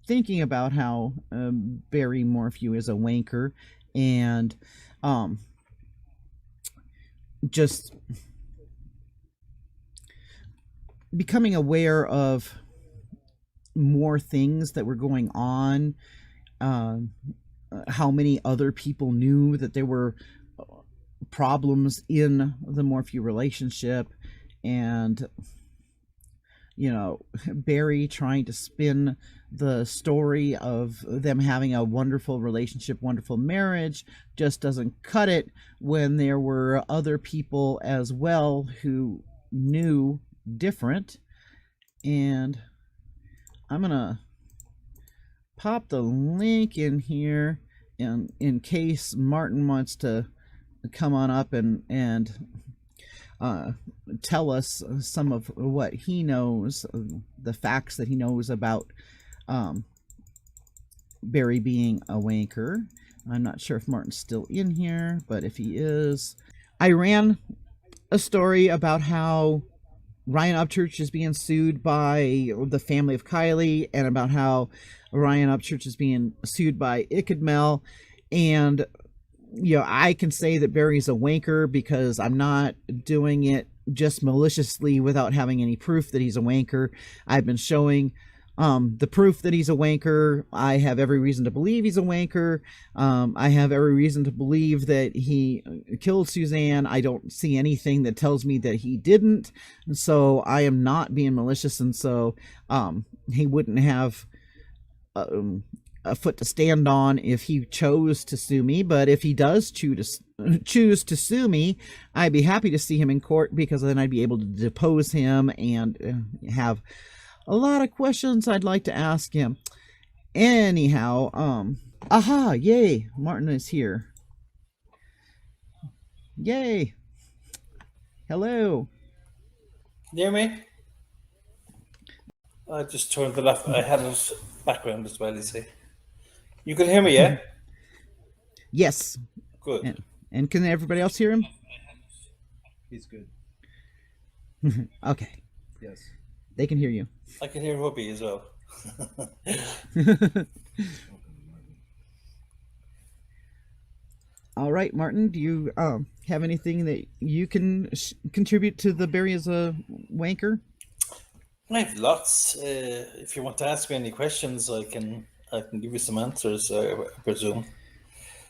thinking about how Barry Morphew is a wanker, and just becoming aware of more things that were going on, uh, how many other people knew that there were problems in the Morphew relationship, and Barry trying to spin the story of them having a wonderful relationship, wonderful marriage, just doesn't cut it when there were other people as well who knew different. And I'm gonna pop the link in here in case Martin wants to come on up and uh, tell us some of what he knows, the facts that he knows about um, Barry being a wanker. I'm not sure if Martin's still in here, but if he is, I ran a story about how Ryan Upchurch is being sued by the family of Kylie, and about how Ryan Upchurch is being sued by Ickadmel. And I can say that Barry's a wanker because I'm not doing it just maliciously without having any proof that he's a wanker. I've been showing the proof that he's a wanker. I have every reason to believe he's a wanker. I have every reason to believe that he killed Suzanne. I don't see anything that tells me that he didn't. So I am not being malicious. And so he wouldn't have a foot to stand on if he chose to sue me. But if he does choose to sue me, I'd be happy to see him in court, because then I'd be able to depose him and have a lot of questions I'd like to ask him. Anyhow, aha, yay, Martin is here. Yay. Hello. Can you hear me? I just turned it off. I had it background as well, you see. You can hear me, yeah? Yes. Good. And can everybody else hear him? He's good. Okay. Yes. They can hear you. I can hear Hubby as well. All right, Martin, do you have anything that you can contribute to the Barry as a wanker? I have lots. If you want to ask me any questions, I can give you some answers, I presume.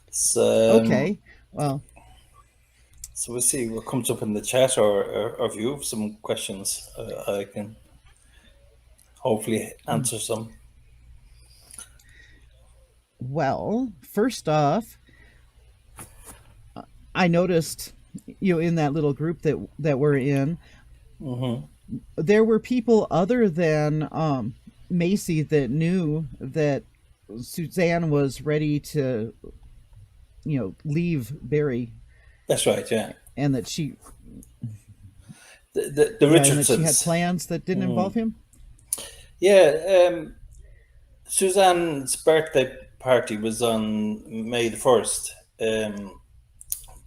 So, Okay. Well, so we'll see what comes up in the chat, or if you have some questions, I can hopefully answer some. well, first off, I noticed in that little group that we're in, there were people other than Macy that knew that Suzanne was ready to leave Barry, That's right, yeah. and that she The and that she had Richardsons. plans that didn't involve him. Yeah, Suzanne's birthday party was on May the 1st,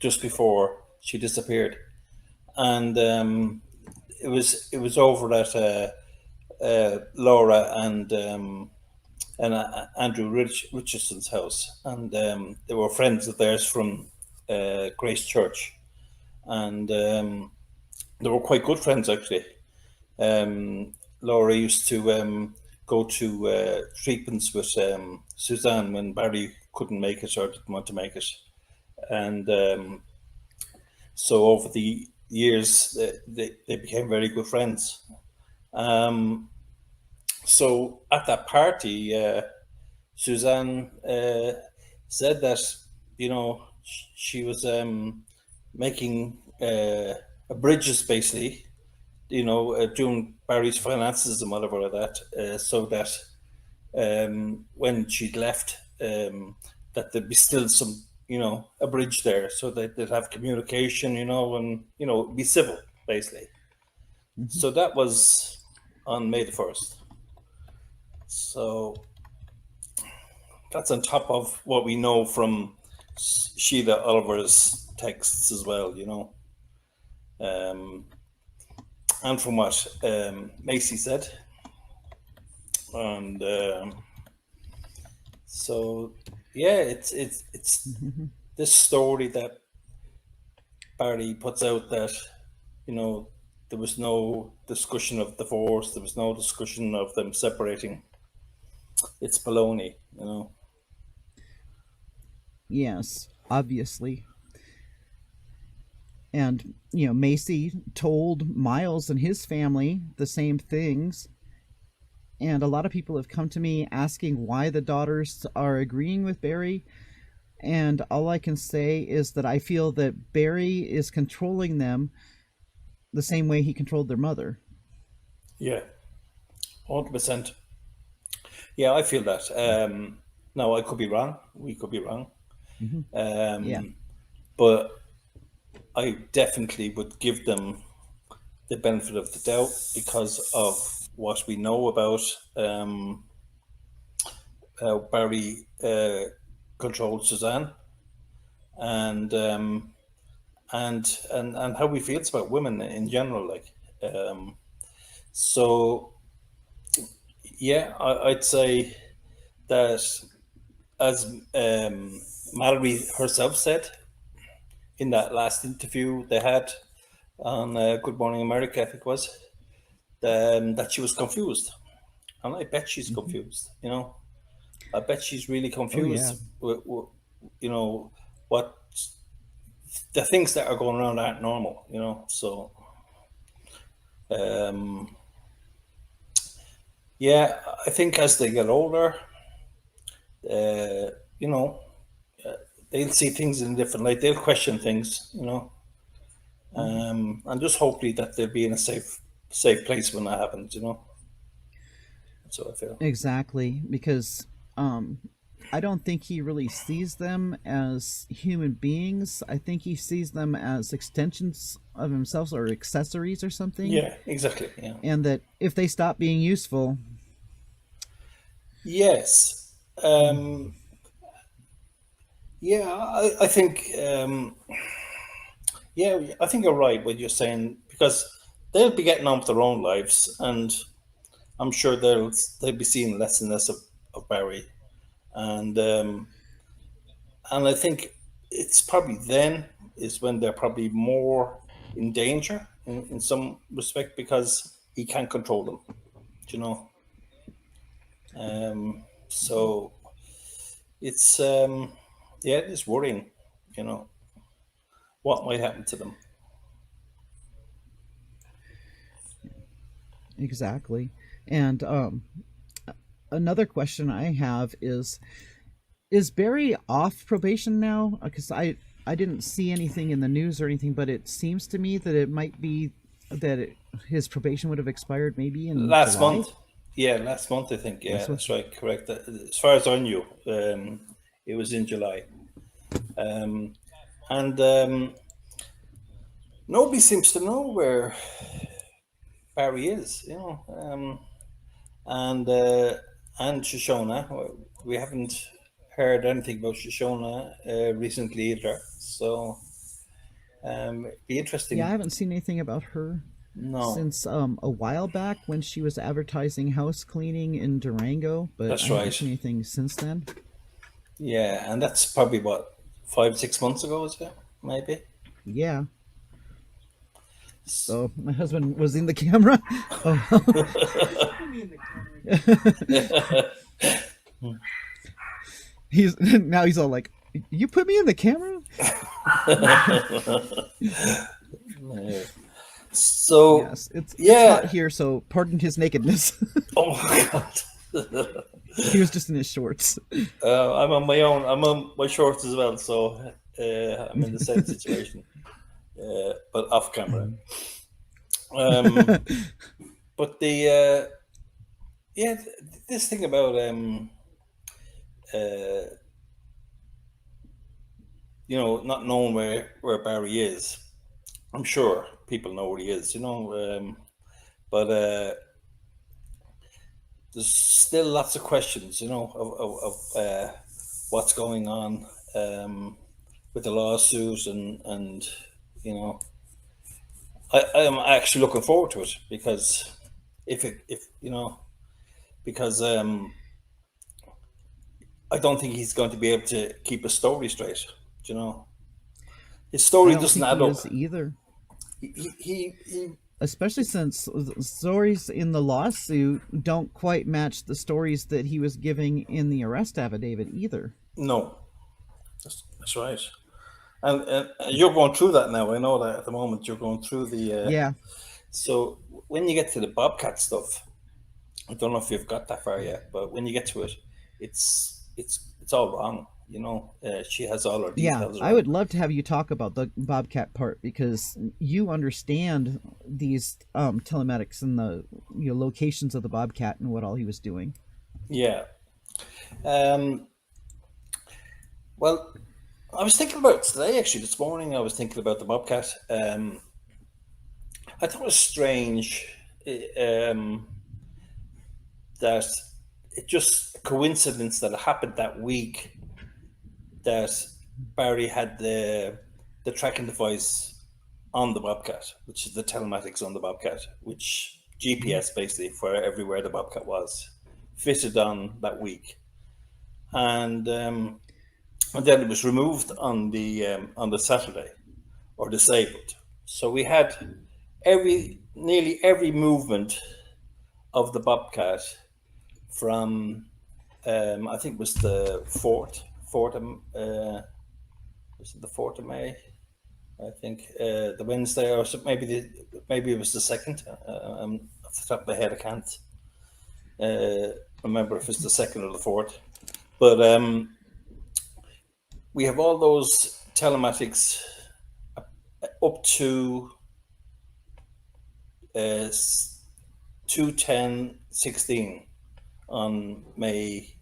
just before she disappeared. And it was over at Laura and Andrew Richardson's house, and they were friends of theirs from Grace Church, and they were quite good friends actually. Laura used to go to treatments with Suzanne when Barry couldn't make it or didn't want to make it, and so over the years they became very good friends. So at that party, Suzanne said that she was making bridges basically, doing Barry's finances and whatever like that, so that when she'd left, that there'd be still some, a bridge there, so that they'd have communication, and be civil basically. So that was on May the 1st. So that's on top of what we know from Sheila Oliver's texts as well, and from what Macy said. And So yeah, it's this story that Barry puts out that, you know, there was no discussion of divorce, there was no discussion of them separating. It's baloney, you know. Yes, obviously. And, Macy told Miles and his family the same things. And a lot of people have come to me asking why the daughters are agreeing with Barry. And all I can say is that I feel that Barry is controlling them the same way he controlled their mother. Yeah, 100%. Yeah, I feel that. No, I could be wrong. We could be wrong. Hmm. Yeah. But I definitely would give them the benefit of the doubt because of what we know about how Barry controlled Suzanne, and and how he feels about women in general. Like, so yeah, I'd say that, as Mallory herself said in that last interview they had on Good Morning America, I think it was, that she was confused, and I bet she's Hmm. confused. You know, I bet she's really Oh, yeah. confused. You know what, the things that are going around aren't normal. You know, so um, yeah, I think as they get older, you know, they'll see things in a different light. They'll question things. You know, Hmm. and just hopefully that they'll be in a safe place when that happens. You know, that's what I feel. Exactly. Because um, I don't think he really sees them as human beings. I think he sees them as extensions of himself or accessories or something. Yeah, exactly. Yeah. And that if they stop being useful, Yes. Um, yeah, I think. Yeah, I think you're right what you're saying, because they'll be getting on with their own lives, and I'm sure they'll be seeing less and less of Barry, and and I think it's probably then is when they're probably more in danger in some respect, because he can't control them. You know, so it's yeah, it's worrying. You know, what might happen to them. exactly. And another question I have is Barry off probation now? Because I didn't see anything in the news or anything, but it seems to me that it might be that his probation would have expired maybe in Last July. month, yeah, last month I think. Yeah, That's what. that's right, correct. As far as I knew, it was in July, and nobody seems to know where Barry is. You know, and Shoshona. We haven't heard anything about Shoshona recently either. So it'd be Yeah, I interesting. haven't seen anything about her No, since a while back when she was advertising house cleaning in Durango, but I that's haven't right. seen anything since then. Yeah, and that's probably what, 5 6 months ago, is it? Maybe. Yeah. So my husband was in the camera. Oh, Put me in the camera again. he's now he's all like, "You put me in the camera?" Yeah. So Yes, it's hot yeah. here, so pardon his nakedness. Oh my god. He was just in his shorts. I'm on my own. I'm on my shorts as well, so I'm in the same situation, but off camera. Um, but the yeah, this thing about uh, you know, not knowing where Barry is. I'm sure people know where he is, you know, but there's still lots of questions, you know, of what's going on with the lawsuit, and you know, I'm actually looking forward to it, because if you know, because I don't think he's going to be able to keep a story straight. You know, his I story don't doesn't think add he up. is either. He Especially since stories in the lawsuit don't quite match the stories that he was giving in the arrest affidavit either. no, that's right. And you're going through that now. I know that at the moment you're going through the. Yeah. So when you get to the Bobcat stuff, I don't know if you've got that far yet, but when you get to it, it's all wrong. You know, she has all her Yeah, details I wrong. would love to have you talk about the Bobcat part because you understand these telematics and the locations of the Bobcat and what all he was doing. Yeah. Um, well, I was thinking about it today, actually, this morning. I was thinking about the Bobcat. I thought it was strange that it just a coincidence that it happened that week that Barry had the tracking device on the Bobcat, which is the telematics on the Bobcat, which GPS basically for everywhere the Bobcat was fitted on that week, and then it was removed on the Saturday or disabled. So we had nearly every movement of the Bobcat from I think it was the fourth was it the 4th of May? I think the Wednesday, or maybe it was the second. Off the top of my head, I can't remember if it's the second or the fourth. But we have all those telematics up to 2/10/16 on May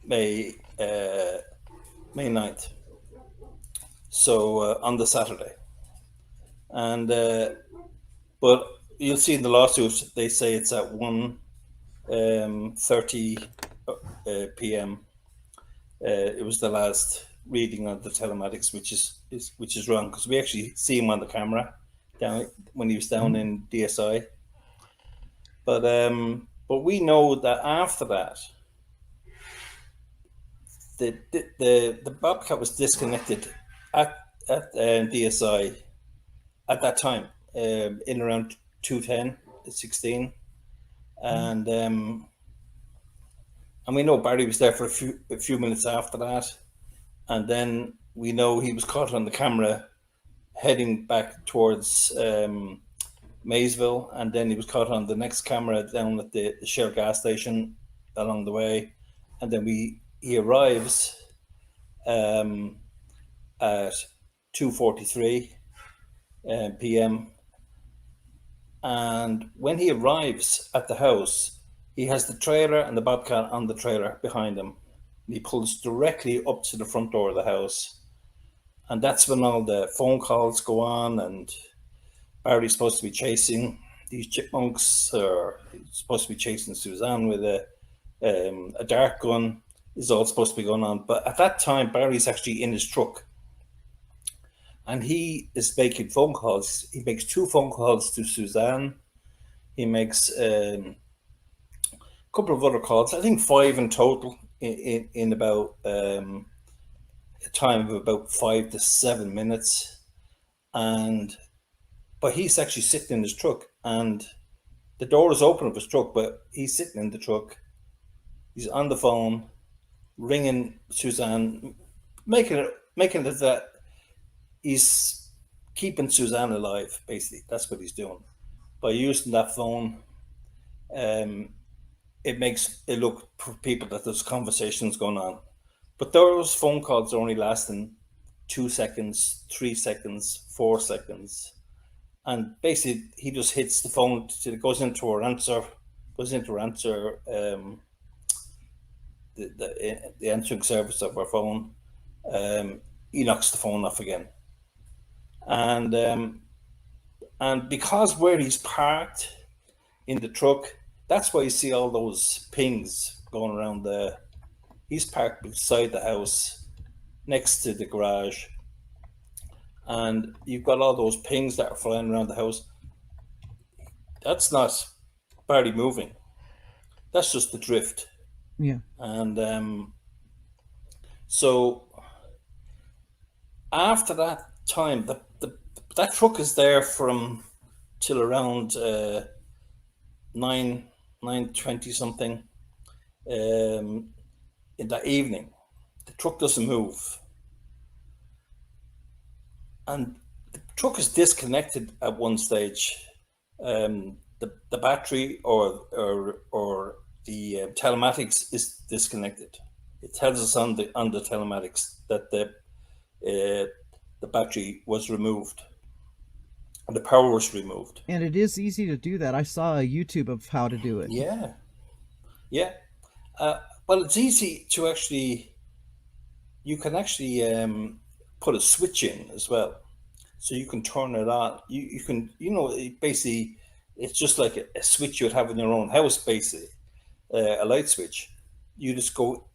May 9th. So on the Saturday, and but you'll see in the lawsuit they say it's at 1:30 p.m. It was the last reading on the telematics, which is wrong because we actually see him on the camera down when he was down in DSI. But we know that after that, the Bobcat was disconnected at DSI at that time in around 2:10/16, and we know Barry was there for a few minutes after that, and then we know he was caught on the camera heading back towards Maysville, and then he was caught on the next camera down at the Shell gas station along the way, and then he arrives at 2:43 p.m. And when he arrives at the house, he has the trailer and the Bobcat on the trailer behind him. He pulls directly up to the front door of the house, and that's when all the phone calls go on, and Barry's supposed to be chasing these chipmunks, or he's supposed to be chasing Suzanne with a dart gun. Is all supposed to be going on, but at that time Barry's actually in his truck, and he is making phone calls. He makes 2 phone calls to Suzanne. He makes a couple of other calls. I think 5 in total in about a time of about 5 to 7 minutes, but he's actually sitting in his truck, and the door is open of his truck, but he's sitting in the truck. He's on the phone, ringing Suzanne, making it that he's keeping Suzanne alive. Basically, that's what he's doing by using that phone. It makes it look for people that there's conversations going on, but those phone calls are only lasting 2 seconds, 3 seconds, 4 seconds, and basically he just hits the phone till it goes into her answer, the answering service of our phone. He knocks the phone off again, and because where he's parked in the truck, that's why you see all those pings going around he's parked beside the house next to the garage, and you've got all those pings that are flying around the house. That's not Barry moving. That's just the drift. Yeah. And so after that time, that truck is there from till around 9:20 something in the evening. The truck doesn't move, and the truck is disconnected at one stage. The battery or the telematics is disconnected. It tells us on the telematics that the battery was removed, and the power was removed. And it is easy to do that. I saw a YouTube of how to do it. Yeah, yeah. Well, it's easy to actually. You can actually put a switch in as well, so you can turn it on. You can basically it's just like a switch you'd have in your own house, basically a light switch. You just go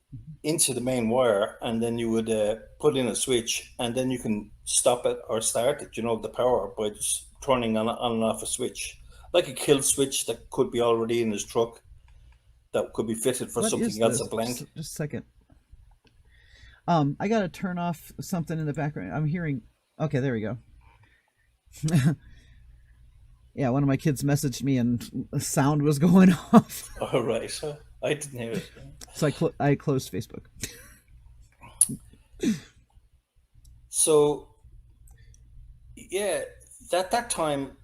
into the main wire, and then you would put in a switch, and then you can stop it or start it. The power by just turning on and off a switch, like a kill switch that could be already in his truck, that could be fitted for What is something else, this? a blank. Just a second. I gotta turn off something in the background. I'm hearing. Okay, there we go. Yeah, one of my kids messaged me and the sound was going off, All right, I didn't hear it. so I closed Facebook. So yeah, that time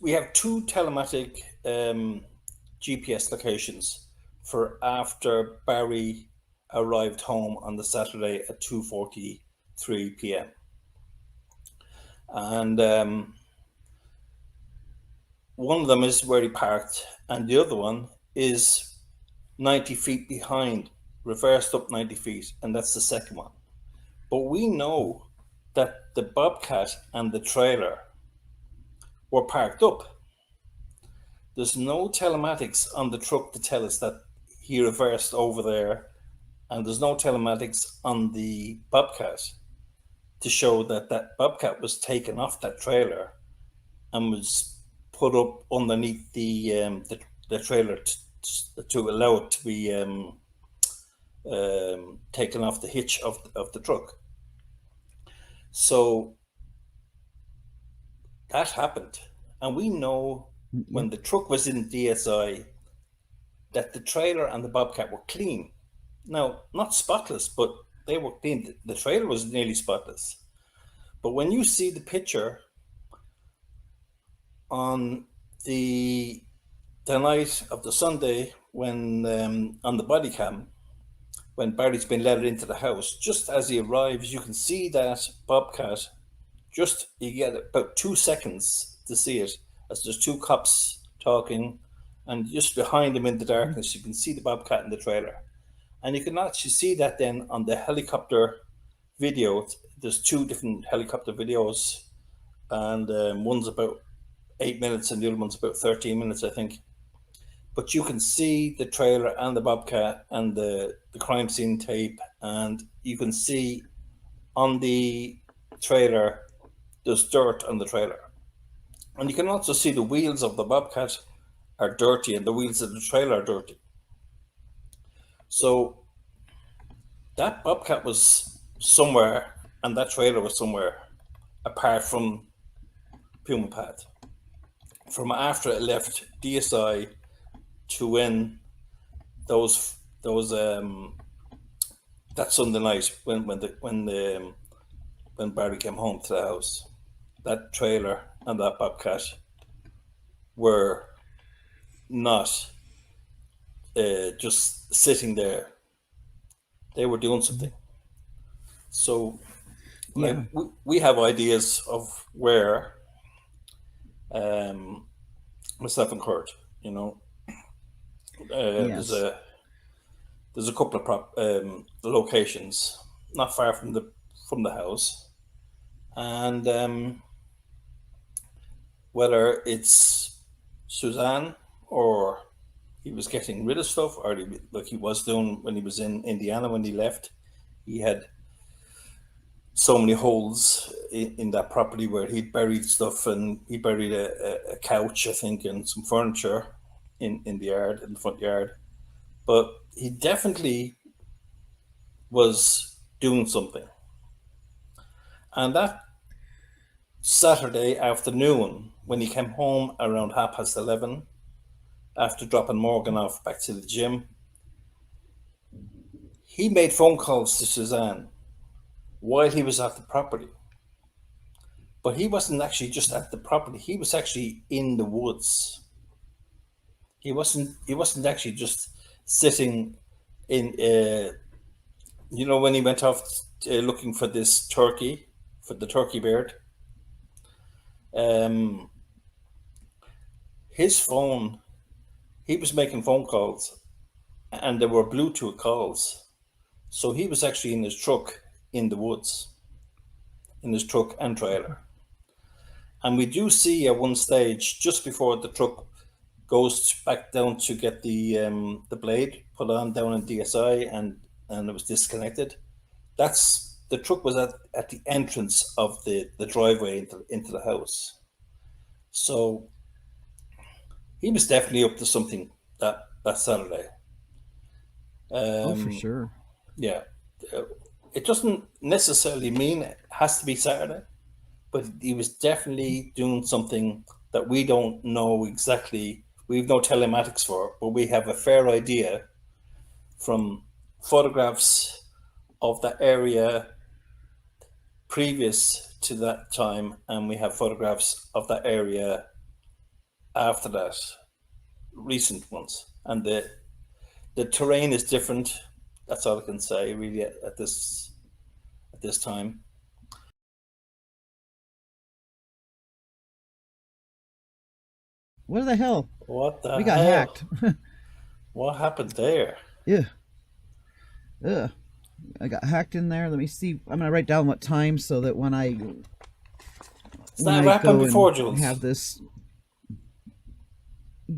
we have two telematic GPS locations for after Barry arrived home on the Saturday at 2:43 p.m. And one of them is where he parked, and the other one is 90 feet behind, reversed up 90 feet, and that's the second one. But we know that the Bobcat and the trailer were parked up. There's no telematics on the truck to tell us that he reversed over there, and there's no telematics on the Bobcat to show that Bobcat was taken off that trailer and was put up underneath the trailer to allow it to be taken off the hitch of the truck. So that happened, and we know when the truck was in DSI that the trailer and the Bobcat were clean. Now, not spotless, but they were clean. The trailer was nearly spotless. But when you see the picture on the night of the Sunday, when on the body cam, when Barry's been let into the house, just as he arrives, you can see that Bobcat. You get about 2 seconds to see it, as there's two cops talking, and just behind him in the darkness, you can see the Bobcat in the trailer. And you can actually see that then on the helicopter video. There's two different helicopter videos, and one's about 8 minutes and the other one's about 13 minutes, I think. But you can see the trailer and the Bobcat and the crime scene tape, and you can see on the trailer there's dirt on the trailer. And you can also see the wheels of the Bobcat are dirty and the wheels of the trailer are dirty. So that Bobcat was somewhere and that trailer was somewhere apart from Puma Pad. From after it left DSI to when that Sunday night when Barry came home to the house, that trailer and that Bobcat were not just sitting there. They were doing something. So Yeah. we have ideas of where myself and Kurt, Yes. there's a couple of locations not far from the house, and whether it's Suzanne or he was getting rid of stuff, or like he was doing when he was in Indiana when he left, he had so many holes in that property where he'd buried stuff, and he buried a couch, I think, and some furniture in the front yard. but he definitely was doing something. And that Saturday afternoon, when he came home around 11:30, after dropping Morgan off back to the gym, he made phone calls to Suzanne while he was at the property. But he wasn't actually just at the property, he was actually in the woods. He wasn't actually just sitting in when he went off looking for this turkey, for the turkey bird. His phone, he was making phone calls, and there were Bluetooth calls. So he was actually in his truck in the woods, in his truck and trailer. And we do see at one stage, just before the truck goes back down to get the blade put on down in DSI, and it was disconnected. The truck was at the entrance of the driveway into the house. So he was definitely up to something that Saturday. Oh, for sure. Yeah. It doesn't necessarily mean it has to be Saturday, but he was definitely doing something that we don't know exactly. We've no telematics for, but we have a fair idea from photographs of the area previous to that time, and we have photographs of that area after that, recent ones. And the terrain is different. That's all I can say really at this time. What the hell? What the We got hell? hacked. What happened there? Yeah. Ugh. I got hacked in there. Let me see. I'm gonna write down what time so that when I happened before, JuleZ? have this.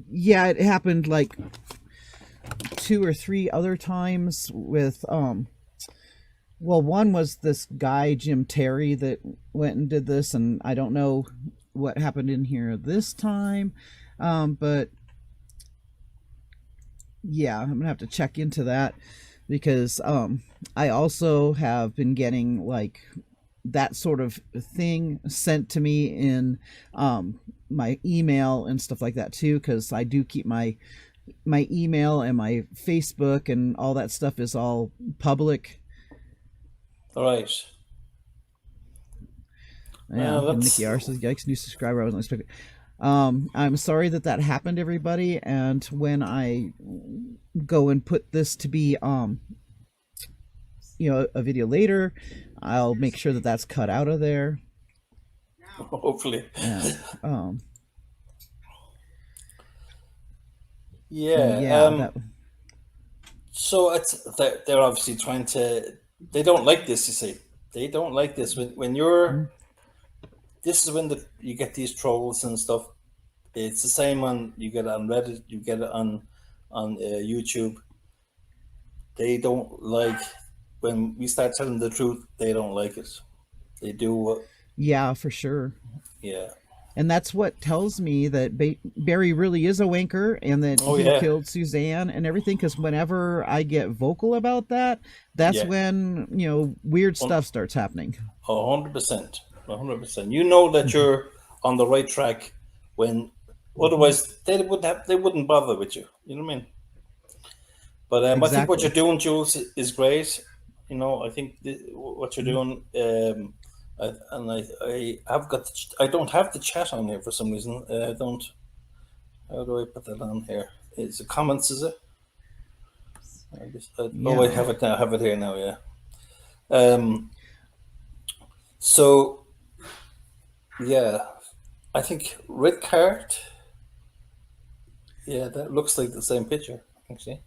Yeah, it happened like 2 or 3 other times with well, one was this guy Jim Terry that went and did this, and I don't know what happened in here this time, but yeah, I'm gonna have to check into that, because I also have been getting like that sort of thing sent to me in my email and stuff like that too, because I do keep my email and my Facebook and all that stuff is all public. All right. Yeah, and Nikki R says, "Yikes, new subscriber! I wasn't expecting." I'm sorry that happened, everybody. And when I go and put this to be, a video later, I'll make sure that that's cut out of there. Hopefully. And, yeah. So they're obviously trying to. They don't like this. You see, they don't like this when you're. Mm-hmm. This is when you get these trolls and stuff. It's the same you get it on Reddit, you get it on YouTube. They don't like when we start telling the truth. They don't like it. They do. Yeah, for sure. Yeah. And that's what tells me that Barry really is a wanker, and that he killed Suzanne and everything. Because whenever I get vocal about that, that's when weird stuff starts happening. 100%. 100%. You know that you're on the right track when otherwise they wouldn't bother with you. You know what I mean? But exactly. I think what you're doing, JuleZ, is great. I think what you're doing, and I don't have the chat on here for some reason. I don't. How do I put that on here? Is it comments? Is it? Oh, I have it now. I have it here now. Yeah. So. Yeah, I think red card. Yeah, that looks like the same picture, actually.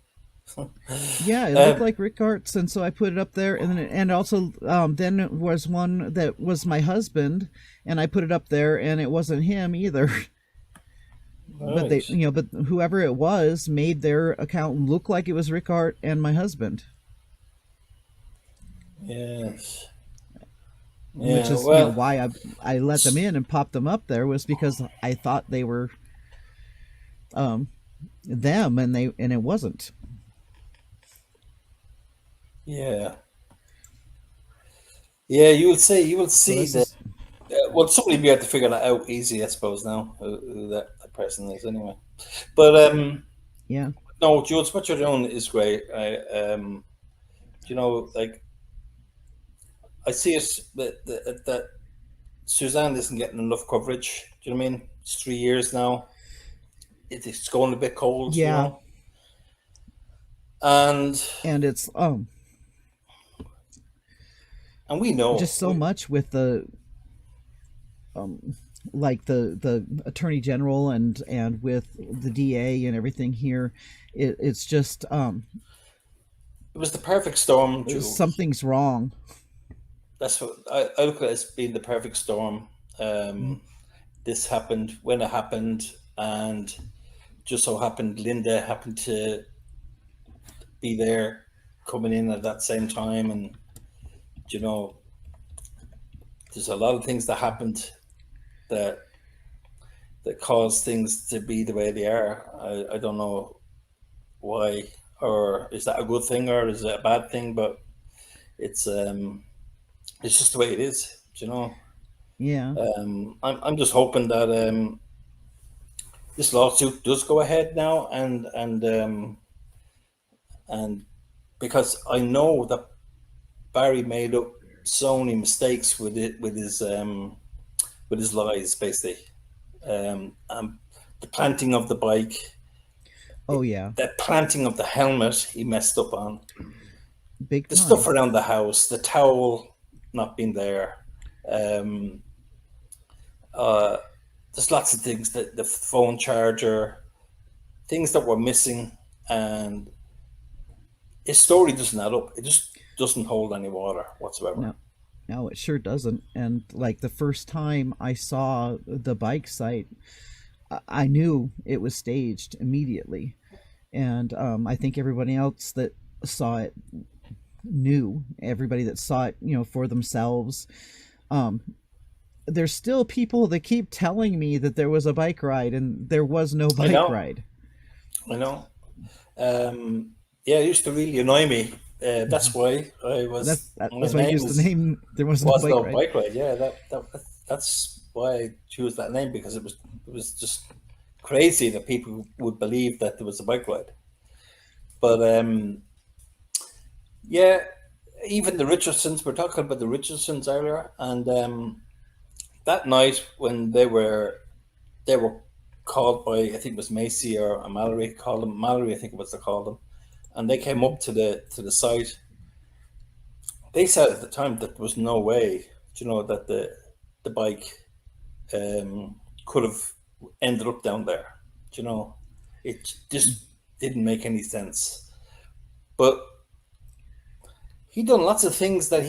Yeah, it looked like Rick Arts, and so I put it up there, and also then it was one that was my husband, and I put it up there, and it wasn't him either. Right. But but whoever it was made their account look like it was Rick Art and my husband. Yes. Yeah, which is why I let them in and popped them up there, was because I thought they were them, and it wasn't. Yeah, yeah. You will So see this that. is, Well, somebody will be able to figure that out easy, I suppose. Now, who that person is, anyway. But yeah, no, Jules, what you're doing is great. Like I see it that Suzanne isn't getting enough coverage. Do you know what I mean? It's 3 years now. It's going a bit cold, yeah, and and it's we know. just so much with the um like the attorney general and with the DA and everything here. It's just It was the perfect storm, Jules. something's wrong. That's what I look at it as being the perfect storm. Mhm. This happened when it happened, and just so happened Linda happened to be there, coming in at that same time, and you know, there's a lot of things that happened that caused things to be the way they are. I don't know why, or is that a good thing or is it a bad thing? But it's um, it's just the way it is. Yeah. I'm just hoping that this lawsuit does go ahead now, and because I know that Barry made up so many mistakes with his lies, basically. The planting of the bike, Oh yeah. the planting of the helmet, he messed up on. Big The stuff time. around the house, the towel not being there. Um, there's lots of things that the phone charger, things that were missing, and his story doesn't add up. It just doesn't hold any water whatsoever. No, no, it sure doesn't. And like the first time I saw the bike site, I knew it was staged immediately. And I think everybody else that saw it knew. Everybody that saw it, for themselves. Um, there's still people that keep telling me that there was a bike ride, and there was no I bike know, ride. I know. Yeah, it used to really annoy me. That's why my That's why I name used the is name. There was no was bike no ride. bike ride. Yeah, that's why I chose that name, because it was just crazy that people would believe that there was a bike ride. But yeah, even the Richardsons. We're talking about the Richardsons earlier, and that night when they were called by, I think it was Macy or Mallory called them. Mallory, I think it was they called them, and they came Mhm. up to the site. They said at the time that there was no way, that the bike could have ended up down there. You know, it just didn't make any sense. But he done lots of things that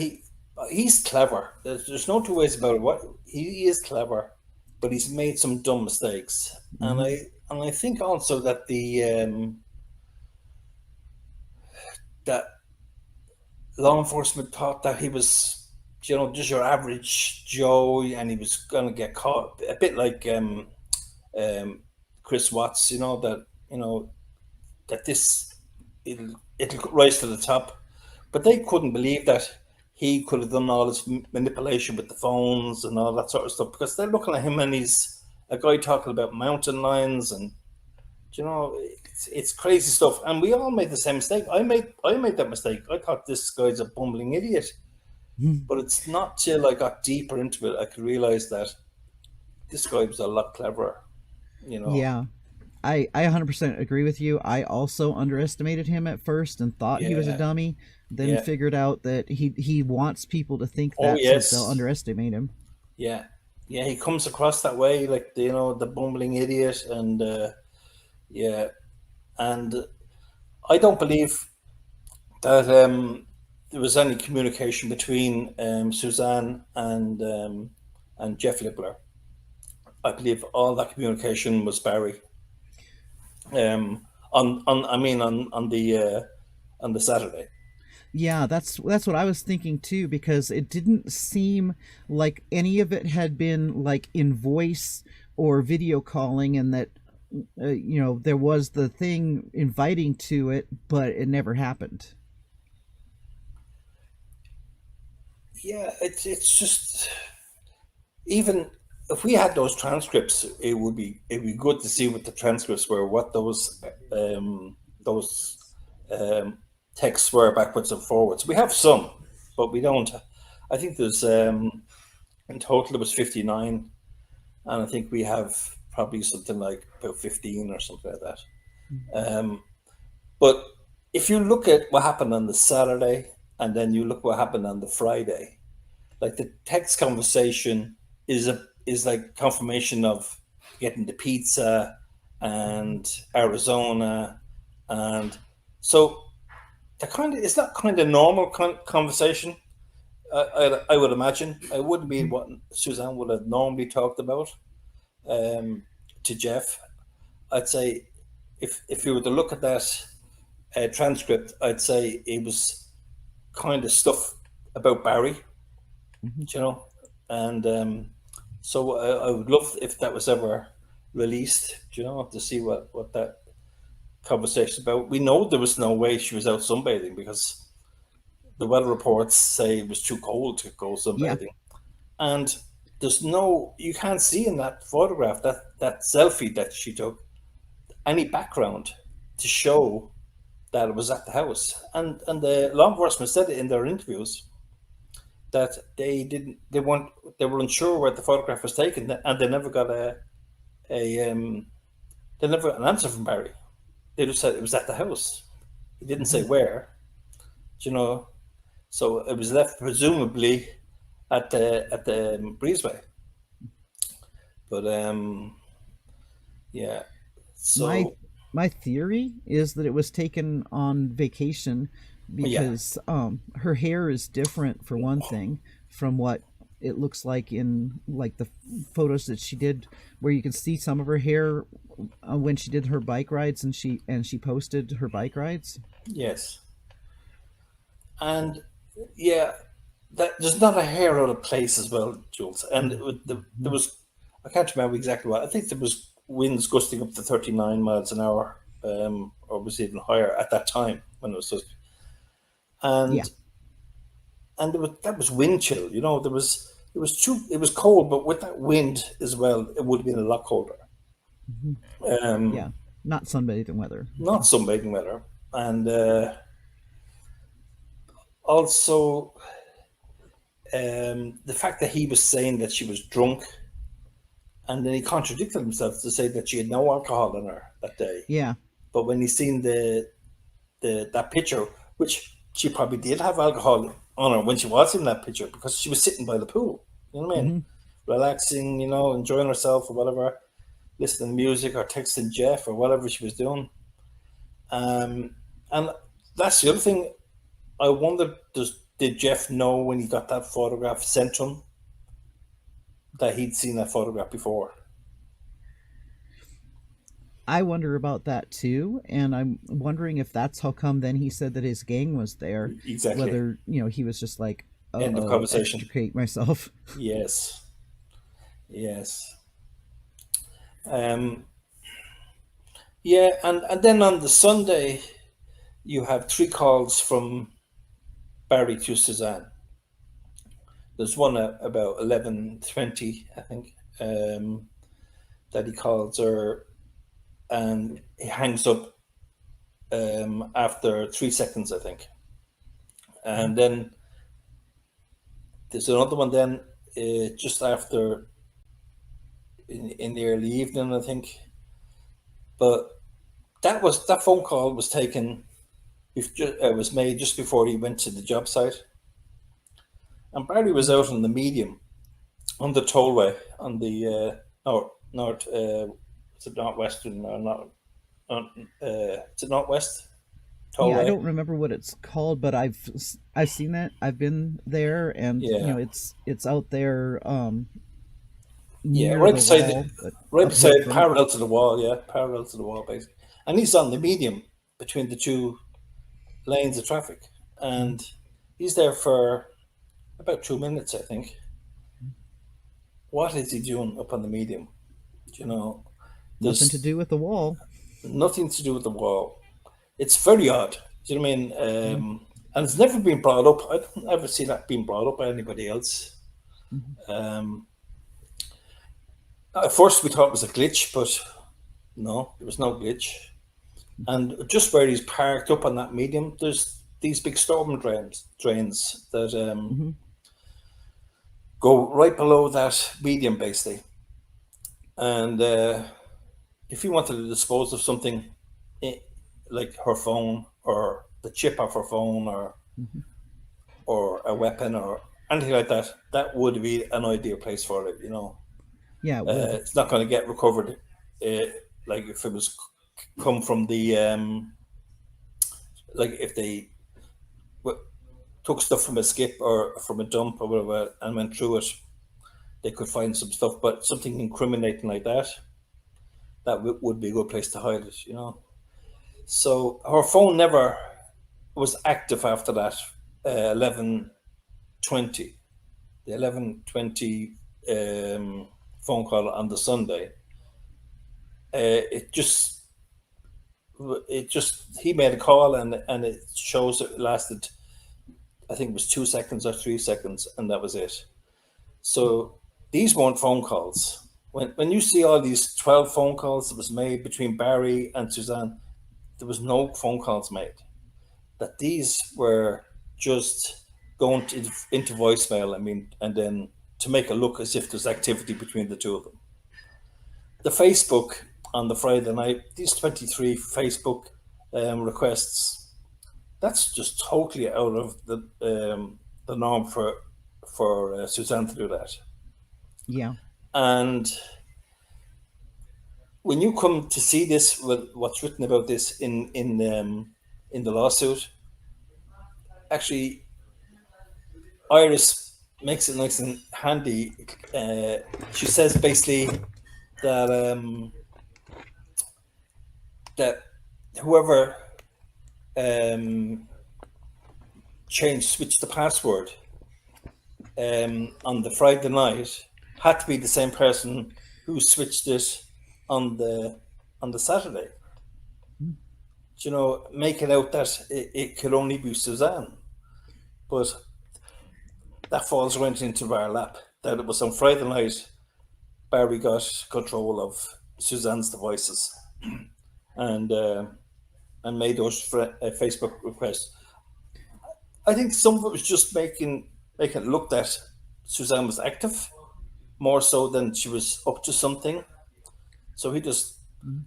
he's clever. There's no two ways about it. What he is clever, but he's made some dumb mistakes, and Mhm. I think also that the that law enforcement thought that he was, just your average Joe, and he was going to get caught a bit like um, Chris Watts. That this it'll rise to the top, but they couldn't believe that he could have done all this manipulation with the phones and all that sort of stuff, because they're looking at him and he's a guy talking about mountain lions, and it's crazy stuff. And we all made the same mistake. I made that mistake. I thought this guy's a bumbling idiot, Mhm. but it's not till I got deeper into it I could realize that this guy was a lot cleverer. You know, Yeah. I 100% agree with you. I also underestimated him at first and thought he was a yeah, dummy, then yeah. figured out that he wants people to think Oh that so that they'll yes, underestimate him. yeah, yeah. He comes across that way, like the bumbling idiot, and yeah, and I don't believe that there was any communication between Suzanne and Jeff Lippler. I believe all that communication was Barry. On I mean on the Saturday. Yeah, that's what I was thinking too, because it didn't seem like any of it had been like in voice or video calling, and that there was the thing inviting to it, but it never happened. yeah, it's just, even if we had those transcripts, it'd be good to see what the transcripts were, what those um, texts were backwards and forwards. We have some, but we don't. I think there's in total it was 59, and I think we have probably something like about 15 or something like that. Um, but if you look at what happened on the Saturday and then you look what happened on the Friday, like the text conversation is like confirmation of getting the pizza and Arizona, and so the kind of, it's not kind of normal conversation. I would imagine it wouldn't be what Suzanne would have normally talked about um, to Jeff. I'd say if you were to look at that transcript, I'd say it was kind of stuff about Barry, Mhm. you know, and so I would love if that was ever released, to see what that conversation about. We know there was no way she was out sunbathing because the weather reports say it was too cold to go Yeah. sunbathing, and you can't see in that photograph, that selfie that she took, any background to show that it was at the house. And the law enforcement said it in their interviews that they were unsure where the photograph was taken, and they never got a they never got an answer from Barry. They just said it was at the house. He didn't say Mhm. where, you know. So it was left presumably at the breezeway. But yeah. My So my theory is that it was taken on vacation yeah, because her hair is different for one thing from what it looks like in like the photos that she did, where you can see some of her hair when she did her bike rides, and she posted her bike rides. yes, and yeah, that there's not a hair out of place as well, Jules. And there Mhm. was, I can't remember exactly what. I think there was winds gusting up to 39 miles an hour, or was even higher at that time when it was so, Yeah. and that was wind chill. It was cold, but with that wind as well, it would have been a lot colder. Mhm. Um, Yeah, not sunbathing weather. Not sunbathing weather, and also the fact that he was saying that she was drunk, and then he contradicted himself to say that she had no alcohol in her that day. Yeah. But when he seen the that picture, which she probably did have alcohol on her when she was in that picture because she was sitting by the pool. You know what I mean? Hmm. Relaxing, enjoying herself or whatever, listening to music or texting Jeff or whatever she was doing. And that's the other thing. I wonder, did Jeff know when he got that photograph sent to him that he'd seen that photograph before? I wonder about that too, and I'm wondering if that's how come then he said that his gang was there. Exactly. Whether he was just like, "Uh End of oh, conversation. extricate myself." Yes. Yes. Um, yeah, and then on the Sunday, you have three calls from Barry to Suzanne. There's one at about 11:20, I think, that he calls her, and he hangs up after 3 seconds, I think. And then there's another one then just after, in the early evening, I think. But that phone call was taken. It was made just before he went to the job site, and Barry was out on the medium on the tollway on the north. Is it northwestern or not? Is it northwest Yeah, I tollway? don't remember what it's called, but I've seen it. I've been there, and Yeah, it's out there yeah, near the wall, but right uphill beside, from it. parallel to the wall. Yeah, parallel to the wall, basically. And he's on the medium between the two lanes of traffic, and he's there for about 2 minutes, I think. What is he doing up on the medium? You know, Nothing to there's do with the wall. nothing to do with the wall. It's very odd. Do you know what I mean? Mhm. and it's never been brought up. I don't ever see that being brought up by anybody else. At first, we thought it was a glitch, but no, there was no glitch. And just where he's parked up on that medium, there's these big storm drains that go right below that medium, basically. And if he wanted to dispose of something, like her phone or the chip off her phone, or a weapon or anything like that, that would be an ideal place for it. Yeah, it would. It's not going to get recovered, like if it was come from the like if they took stuff from a skip or from a dump or whatever and went through it, they could find some stuff. But something incriminating like that, that would be a good place to hide it. So her phone never was active after that. 11:20, the 11:20 phone call on the Sunday. It just he made a call and it shows it lasted, I think it was 2 seconds or 3 seconds, and that was it. So these weren't phone calls. When you see all these 12 phone calls that was made between Barry and Suzanne, there was no phone calls made. That these were just going into voicemail, and then to make it look as if there's activity between the two of them. The Facebook on the Friday night, these 23 Facebook requests, that's just totally out of the norm for Suzanne to do that. Yeah. And when you come to see this, what's written about this in the lawsuit, actually, Iris makes it nice and handy. She says basically that that whoever switched the password on the Friday night had to be the same person who switched it on the Saturday. Make it out that it could only be Suzanne, but that falls right into our lap. That it was on Friday night, Barry got control of Suzanne's devices and made those Facebook requests. I think some of it was just making it look that Suzanne was active more so than she was up to something. So he just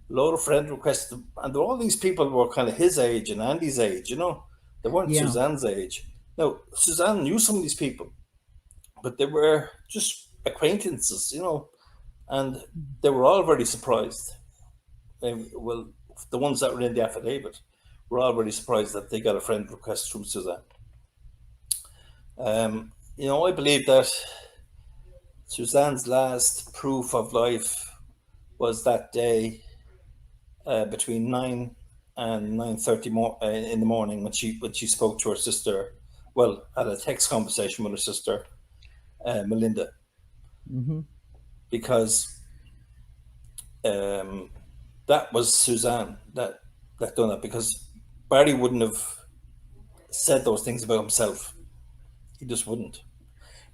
load of friend requests, and all these people were kind of his age and Andy's age. They weren't Suzanne's age. Now, Suzanne knew some of these people, but they were just acquaintances, and they were all very surprised. Well, the ones that were in the affidavit were all very surprised that they got a friend request from Suzanne. I believe that Suzanne's last proof of life was that day between 9 and 9:30 in the morning when she spoke to her sister. Well, had a text conversation with her sister, Melinda, because that was Suzanne that done that, because Barry wouldn't have said those things about himself. He just wouldn't.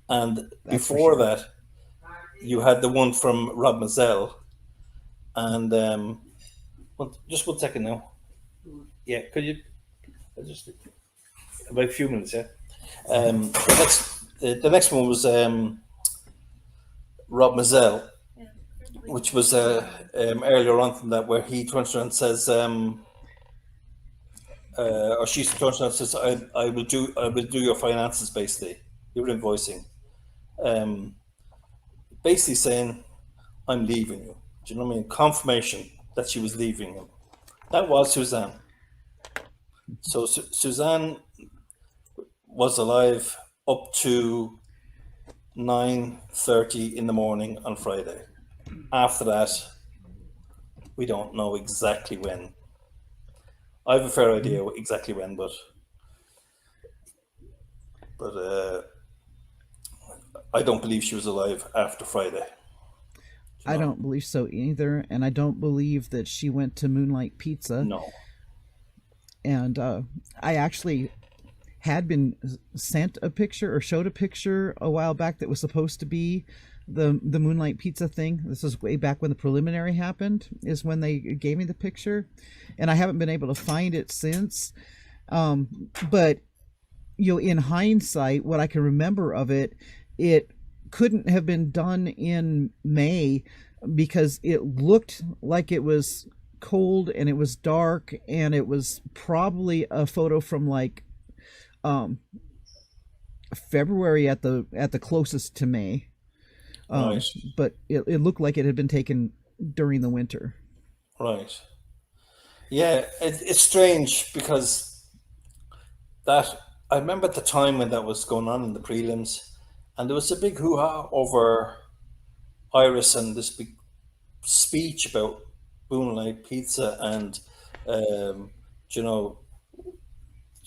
And before that, you had the one from Rob Mazzell, and just 1 second now. Yeah, could you just about a few minutes? Yeah. The next one was Rob Mazzell, which was earlier on from that, where he turns around and says, or she turns around and says, I will do your finances, basically, your invoicing. Basically saying, I'm leaving you. Do you know what I mean? Confirmation that she was leaving him. That was Suzanne. So Suzanne was alive up to 9:30 in the morning on Friday. After that, we don't know exactly when. I have a fair idea exactly when, but I don't believe she was alive after Friday. I don't believe so either, and I don't believe that she went to Moonlight Pizza. No. And I actually had been sent a picture or showed a picture a while back that was supposed to be the Moonlight Pizza thing. This was way back when the preliminary happened, is when they gave me the picture, and I haven't been able to find it since. But in hindsight, what I can remember of it, it couldn't have been done in May because it looked like it was cold and it was dark, and it was probably a photo from like February at the closest to May. Right. But it looked like it had been taken during the winter. Right. Yeah, it's strange because that I remember at the time when that was going on in the prelims, and there was a big hoo-ha over Iris and this big speech about Moonlight Pizza, and you know,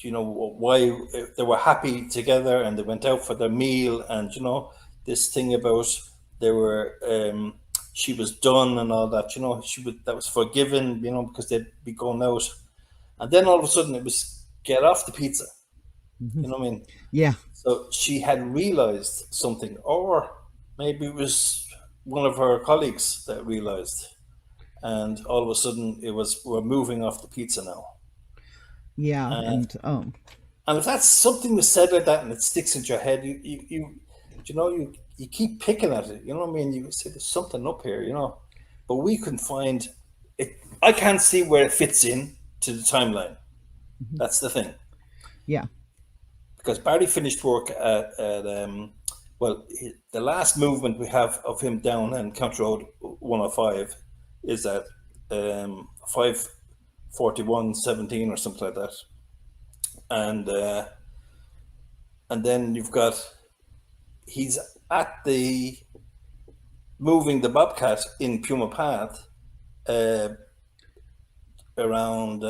why they were happy together and they went out for their meal, and this thing about they were she was done and all that, that was forgiven, because they'd be going out, and then all of a sudden it was get off the pizza. You know what I mean? Yeah. So she had realized something, or maybe it was one of her colleagues that realized, and all of a sudden we're moving off the pizza now. Yeah, and if that's something was said like that and it sticks into your head, you keep picking at it. You know what I mean? You say there's something up here, but we couldn't find it. I can't see where it fits in to the timeline. That's the thing. Yeah. Because Barry finished work at the last movement we have of him down in County Road 105 is at 5:41:17 or something like that, and then you've got he's at the moving the Bobcat in Puma Path around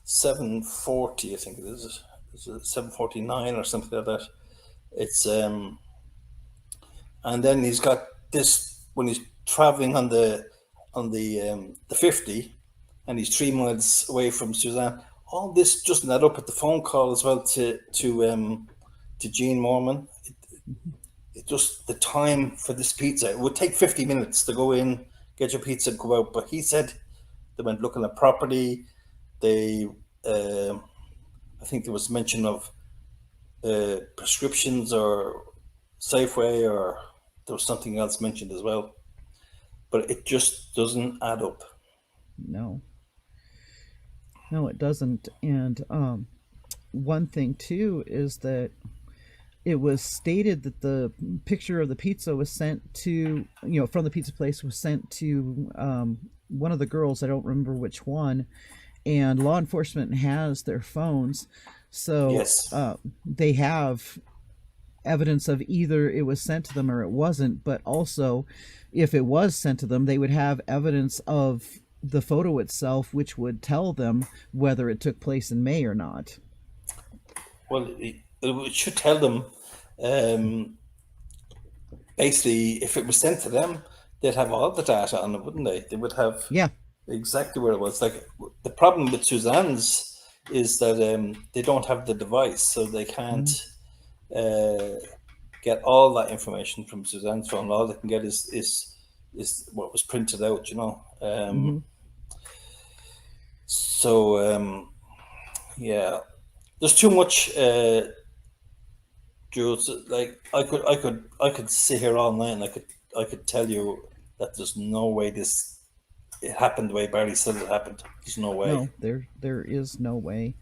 7:40, I think it is. It's 7:49 or something like that. It's and then he's got this when he's traveling on the 50, and he's 3 miles away from Suzanne. All this just add up at the phone call as well to Jean Mormon. It just the time for this pizza. It would take 50 minutes to go in, get your pizza, and go out. But he said they went looking at property. They I think there was mention of prescriptions or Safeway, or there was something else mentioned as well. But it just doesn't add up. No, it doesn't. And one thing too is that it was stated that the picture of the pizza was sent to, from the pizza place, was sent to one of the girls. I don't remember which one. And law enforcement has their phones, so yes. They have evidence of either it was sent to them or it wasn't. But also, if it was sent to them, they would have evidence of the photo itself, which would tell them whether it took place in May or not. Well, it should tell them. Basically, if it was sent to them, they'd have all the data on it, wouldn't they? They would have. Yeah. Exactly where it was. Like the problem with Suzanne's is that they don't have the device, so they can't get all that information from Suzanne's phone. All they can get is what was printed out, So yeah, there's too much. Jules, like I could sit here all night and I could tell you that there's no way it happened the way Barry said it happened. There's no way. No, there is no way.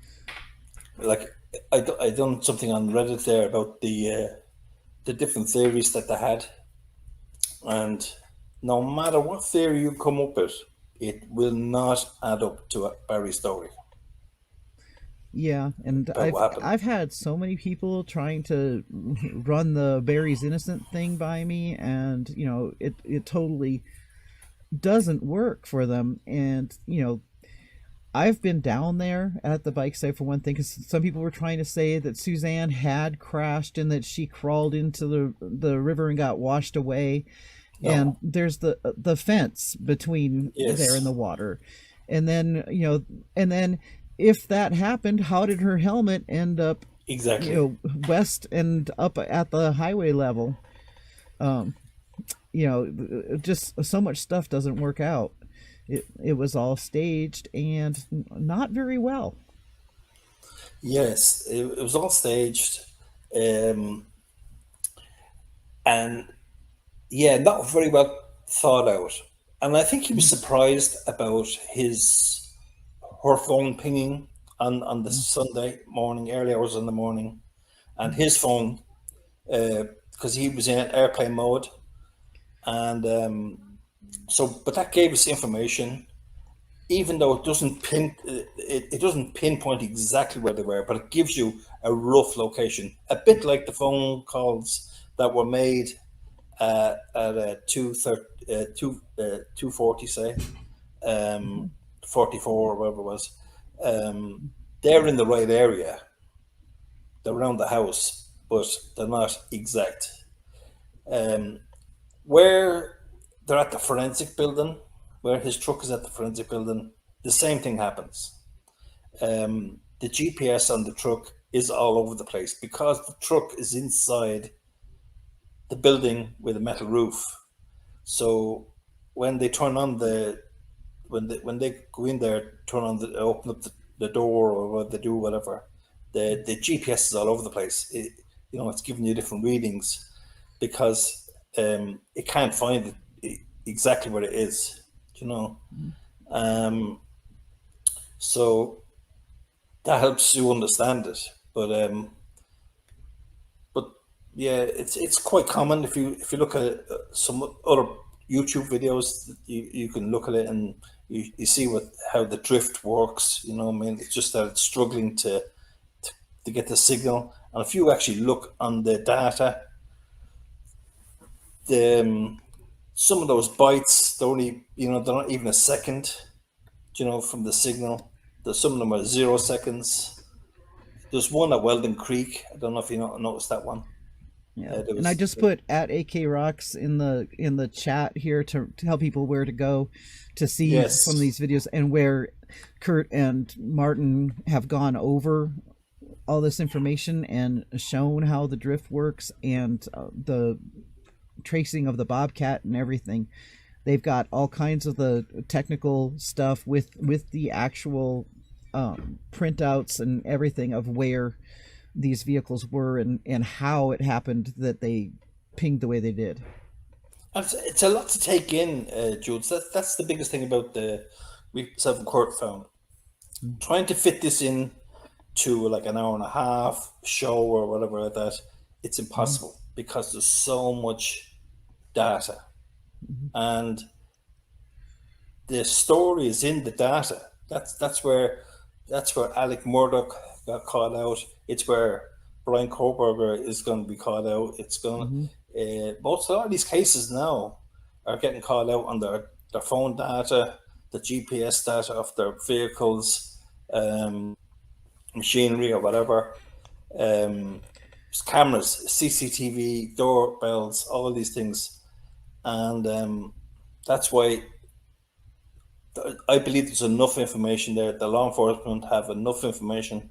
Like I done something on Reddit there about the different theories that they had, and no matter what theory you come up with, it will not add up to Barry's story. Yeah, and I've had so many people trying to run the Barry's innocent thing by me, and it totally doesn't work for them. And I've been down there at the bike site for one thing, because some people were trying to say that Suzanne had crashed and that she crawled into the river and got washed away. No. And there's the fence between there and the water, and then if that happened, how did her helmet end up, Exactly. west and up at the highway level? Um, just so much stuff doesn't work out. It was all staged and not very well. Yes, it was all staged, um, and yeah, not very well thought out. And I think he was surprised about her phone pinging on the Sunday morning, early hours in the morning, and his phone, because he was in airplane mode, and but that gave us information, even though it doesn't pinpoint exactly where they were, but it gives you a rough location, a bit like the phone calls that were made at 240, say, 44 or whatever it was. They're in the right area, they're around the house, but they're not exact. Where they're at the forensic building, where his truck is at the forensic building, the same thing happens. The GPS on the truck is all over the place because the truck is inside the building with a metal roof. So when they turn on when they go in there, open up the door or what they do, whatever, the GPS is all over the place. It's giving you different readings because it can't find exactly where it is. So that helps you understand it. But yeah, it's quite common if you look at some other YouTube videos, you can look at it and you see how the drift works. I mean, it's just that it's struggling to get the signal. And if you actually look on the data, some of those bytes, they're not even a second, from the signal. Some of them are 0 seconds. There's one at Weldon Creek. I don't know if you noticed that one. Yeah, and I just put at AK Rocks in the chat here to tell people where to go to see some of these videos, and where Kurt and Martin have gone over all this information and shown how the drift works and the tracing of the Bobcat and everything. They've got all kinds of the technical stuff with the actual printouts and everything of where these vehicles were and how it happened that they pinged the way they did. It's a lot to take in, Jules. That's the biggest thing about myself and Kurt found. Trying to fit this in to like an hour and a half show or whatever like that, it's impossible because there's so much data. And the story is in the data. That's where Alec Murdoch got caught out. It's where Brian Koberger is going to be caught out. It's going a lot of these cases now are getting caught out on their phone data, the GPS data of their vehicles, machinery or whatever, cameras, CCTV, doorbells, all these things. And that's why I believe there's enough information there. The law enforcement have enough information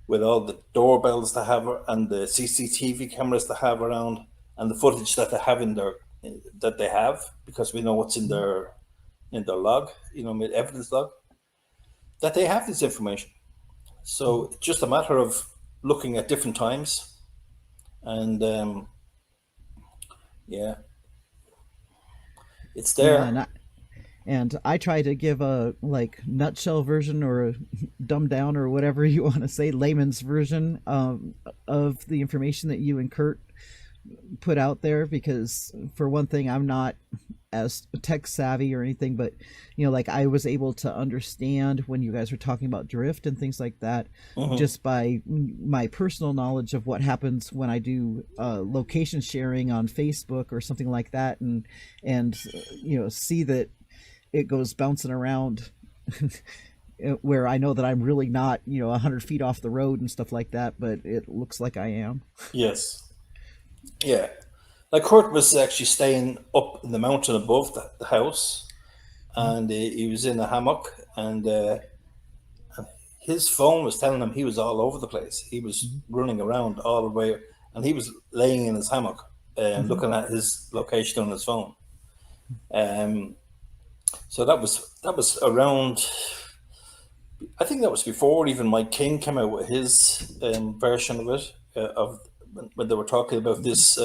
with all the doorbells they have and the CCTV cameras they have around and the footage that they have because we know what's in their log, evidence log, that they have this information. So it's just a matter of looking at different times and it's there. Yeah, and I try to give a nutshell version or a dumbed down or whatever you want to say, layman's version of the information that you and Kurt put out there, because for one thing, I'm not as tech savvy or anything, but I was able to understand when you guys were talking about drift and things like that, just by my personal knowledge of what happens when I do location sharing on Facebook or something like that, and see that it goes bouncing around where I know that I'm really not 100 feet off the road and stuff like that, but it looks like I am. Yes. Yeah. Like Kurt was actually staying up in the mountain above the house, and he was in a hammock, and his phone was telling him he was all over the place. He was running around all the way, and he was laying in his hammock and Mm-hmm. looking at his location on his phone. Um, so that was around. I think that was before even Mike King came out with his version of it. Of when they were talking about this,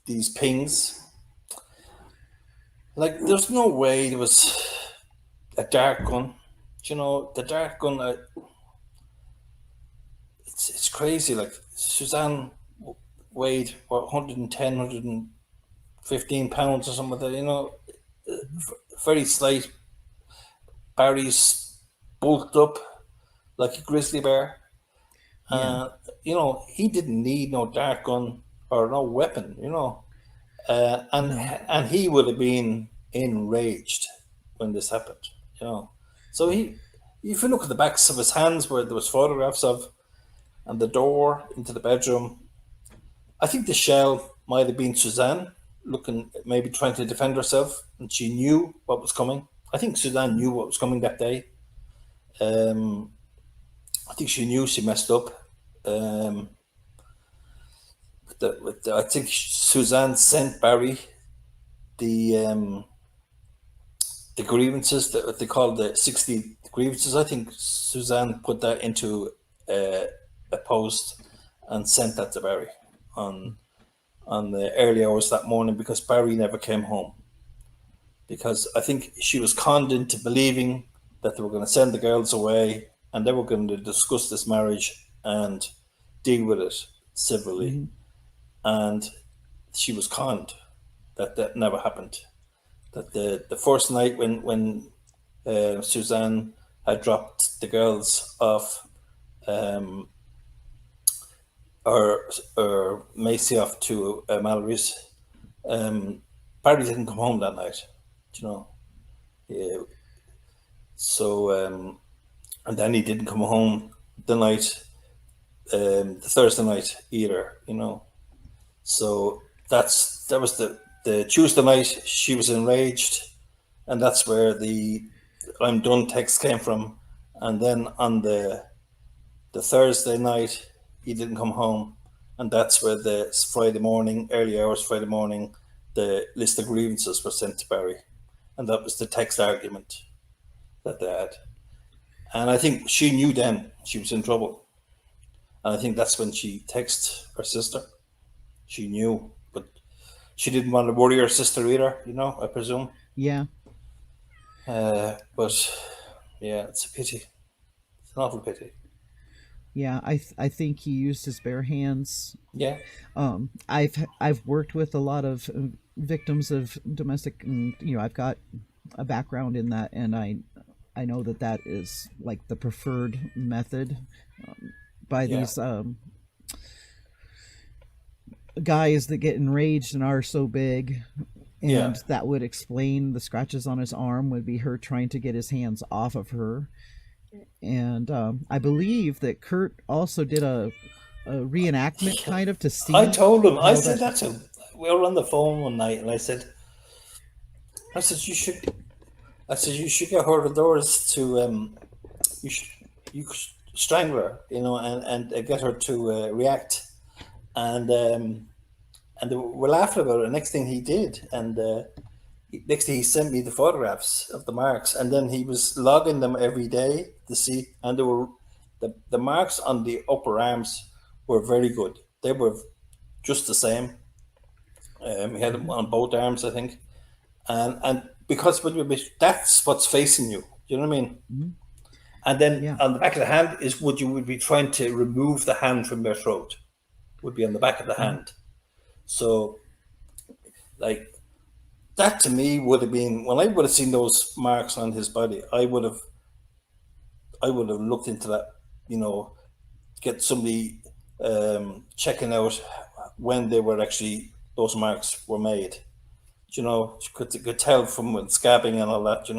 these pings. Like, there's no way there was a dart gun. The dart gun. It's crazy. Like, Suzanne weighed what, 110, 115 pounds or something like that. Very slight. Barry's bulked up like a grizzly bear. Yeah. He didn't need no dart gun or no weapon. And No. and he would have been enraged when this happened. So if you look at the backs of his hands where there was photographs of, and the door into the bedroom, I think the shell might have been Suzanne looking, maybe trying to defend herself, and she knew what was coming. I think Suzanne knew what was coming that day. I think she knew she messed up. Um, I think Suzanne sent Barry the grievances, that what they call the 60 grievances. I think Suzanne put that into a post and sent that to Barry on the early hours that morning, because Barry never came home. Because I think she was conned into believing that they were going to send the girls away and they were going to discuss this marriage and deal with it civilly. Mm-hmm. And she was conned. That never happened. That the first night when Suzanne had dropped the girls off, or Macy off to Mallory's, Barry didn't come home that night. Yeah. So and then he didn't come home the night, the Thursday night either. So that was the Tuesday night. She was enraged, and that's where the "I'm done" text came from. And then on the Thursday night, he didn't come home, and that's where the Friday morning, early hours Friday morning, the list of grievances were sent to Barry, and that was the text argument that they had. And I think she knew then she was in trouble, and I think that's when she texted her sister. She knew, but she didn't want to worry her sister either, I presume. Yeah. But yeah, it's a pity. It's an awful pity. Yeah. I think he used his bare hands. Yeah. I've worked with a lot of victims of domestic, and I've got a background in that, and I know that is like the preferred method by these guys that get enraged and are so big. And that would explain the scratches on his arm, would be her trying to get his hands off of her. And I believe that Kurt also did a reenactment kind of to see. I told him, I said that to him. We were on the phone one night, and I said you should get her indoors to you strangle her, and get her to react, and they were laughing about it. Next thing he did, and next thing he sent me the photographs of the marks, and then he was logging them every day to see, and there were the marks on the upper arms were very good. They were just the same. He had them on both arms, I think, and because that's what's facing you. You know what I mean? Mm-hmm. And then on the back of the hand is what you would be trying to remove the hand from their throat. Would be on the back of the hand. So, like, that to me would have been, when I would have seen those marks on his body, I would have looked into that. Get somebody checking out when they were actually, those marks were made. You could tell from with scabbing and all that.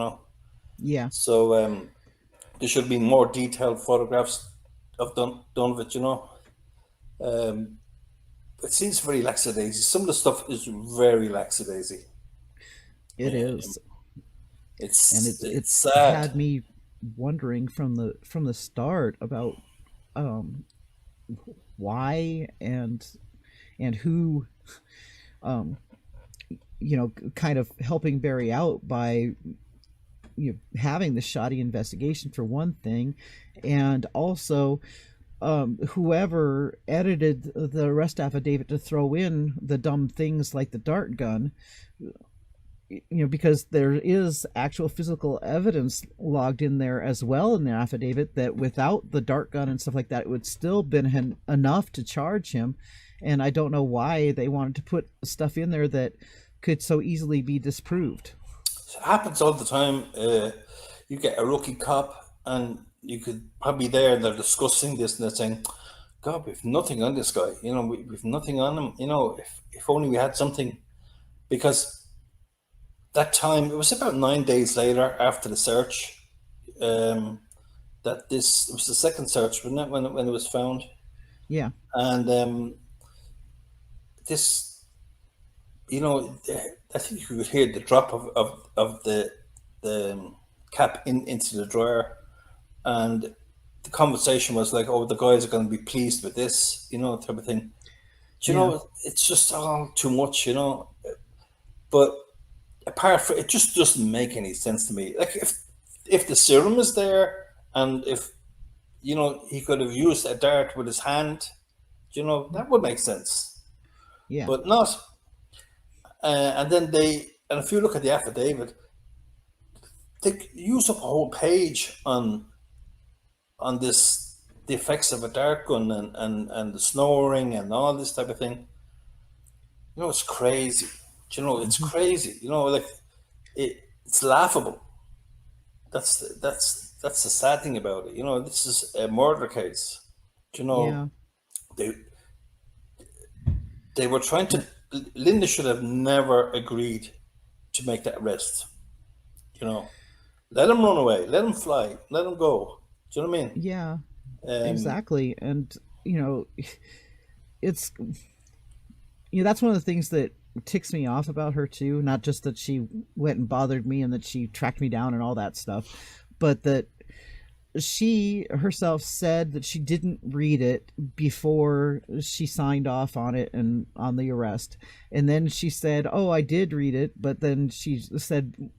Yeah. So there should be more detailed photographs done of it. It seems very lackadaisy. Some of the stuff is very lackadaisy. It is. It's And it's sad. had me wondering from the start about um, why and who, um, kind of helping Barry out by having the shoddy investigation for one thing, and also whoever edited the arrest affidavit to throw in the dumb things like the dart gun, because there is actual physical evidence logged in there as well in the affidavit that without the dart gun and stuff like that, it would still been enough to charge him. And I don't know why they wanted to put stuff in there that could so easily be disproved. It happens all the time. You get a rookie cop, and you could probably there, and they're discussing this, and they're saying, "God, we've nothing on this guy. We've nothing on him. If only we had something." Because that time, it was about 9 days later after the search, that this it was the second search, wasn't it, when it was found? Yeah. And this, I think you could hear the drop of the cap into the drawer, and the conversation was like, "Oh, the guys are going to be pleased with this," type of thing. Do you know? It's just all too much, But apart from it, just doesn't make any sense to me. Like if the serum is there, and if he could have used a dart with his hand, that would make sense. Yeah. But not. And if you look at the affidavit, they use up a whole page on this, the effects of a dart gun and the snoring and all this type of thing. It's crazy. It's crazy. Like it's laughable. That's the sad thing about it. This is a murder case. Yeah. They were trying to. Linda should have never agreed to make that arrest. Let him run away. Let him fly. Let him go. Do you know what I mean? Yeah. Exactly. And it's that's one of the things that ticks me off about her too. Not just that she went and bothered me and that she tracked me down and all that stuff, but that she herself said that she didn't read it before she signed off on it and on the arrest. And then she said, "Oh, I did read it," but then she said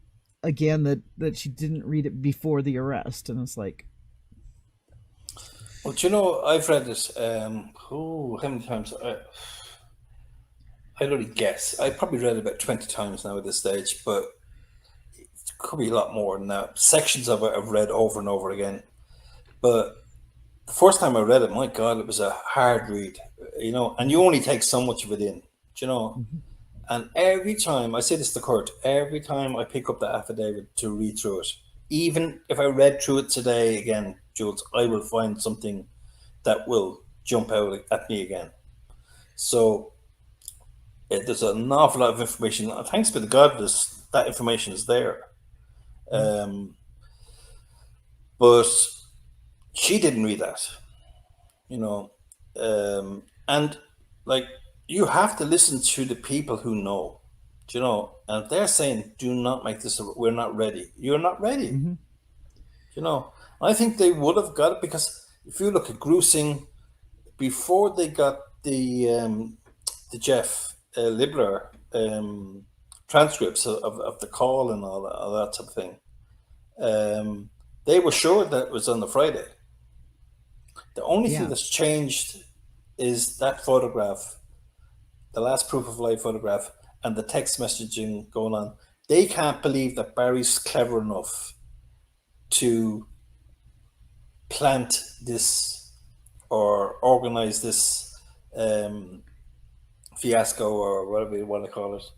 again that she didn't read it before the arrest. And it's like, well, I've read this. How many times? I don't really guess. I probably read it about 20 times now at this stage, but it could be a lot more than that. Sections of it I've read over and over again. But the first time I read it, my God, it was a hard read, and you only take so much of it in, And every time, I say this to Kurt, every time I pick up the affidavit to read through it, even if I read through it today again, JuleZ, I will find something that will jump out at me again. So there's an awful lot of information. Thanks be to God, that information is there. But she didn't read that, and like you have to listen to the people who know, and they're saying, "Do not make this. We're not ready. You're not ready." I think they would have got it, because if you look at Gruesing, before they got the Jeff Libler transcripts of the call and all that type of thing, they were sure that it was on the Friday. The only thing that's changed is that photograph, the last proof of life photograph, and the text messaging going on. They can't believe that Barry's clever enough to plant this or organize this fiasco, or whatever you want to call it.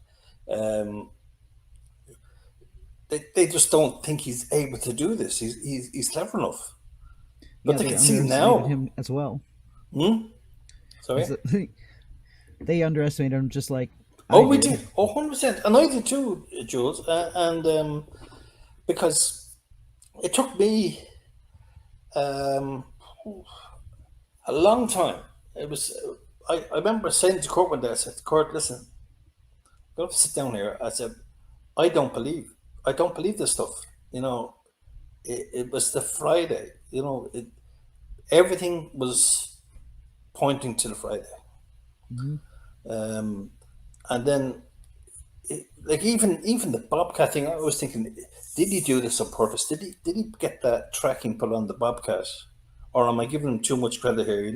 They just don't think he's able to do this. He's clever enough. But they can see now him as well. Sorry? They underestimated him just like we did. 100%. And I did too, JuleZ. And because it took me a long time. It was. I remember saying to Kurt one day, I said, "Kurt, listen, I'm going to sit down here." I said, I don't believe this stuff. it was the Friday. Everything was pointing to the Friday. And then, like even the Bobcat thing, I was thinking, did he do this on purpose? Did he get that tracking put on the Bobcat, or am I giving him too much credit here?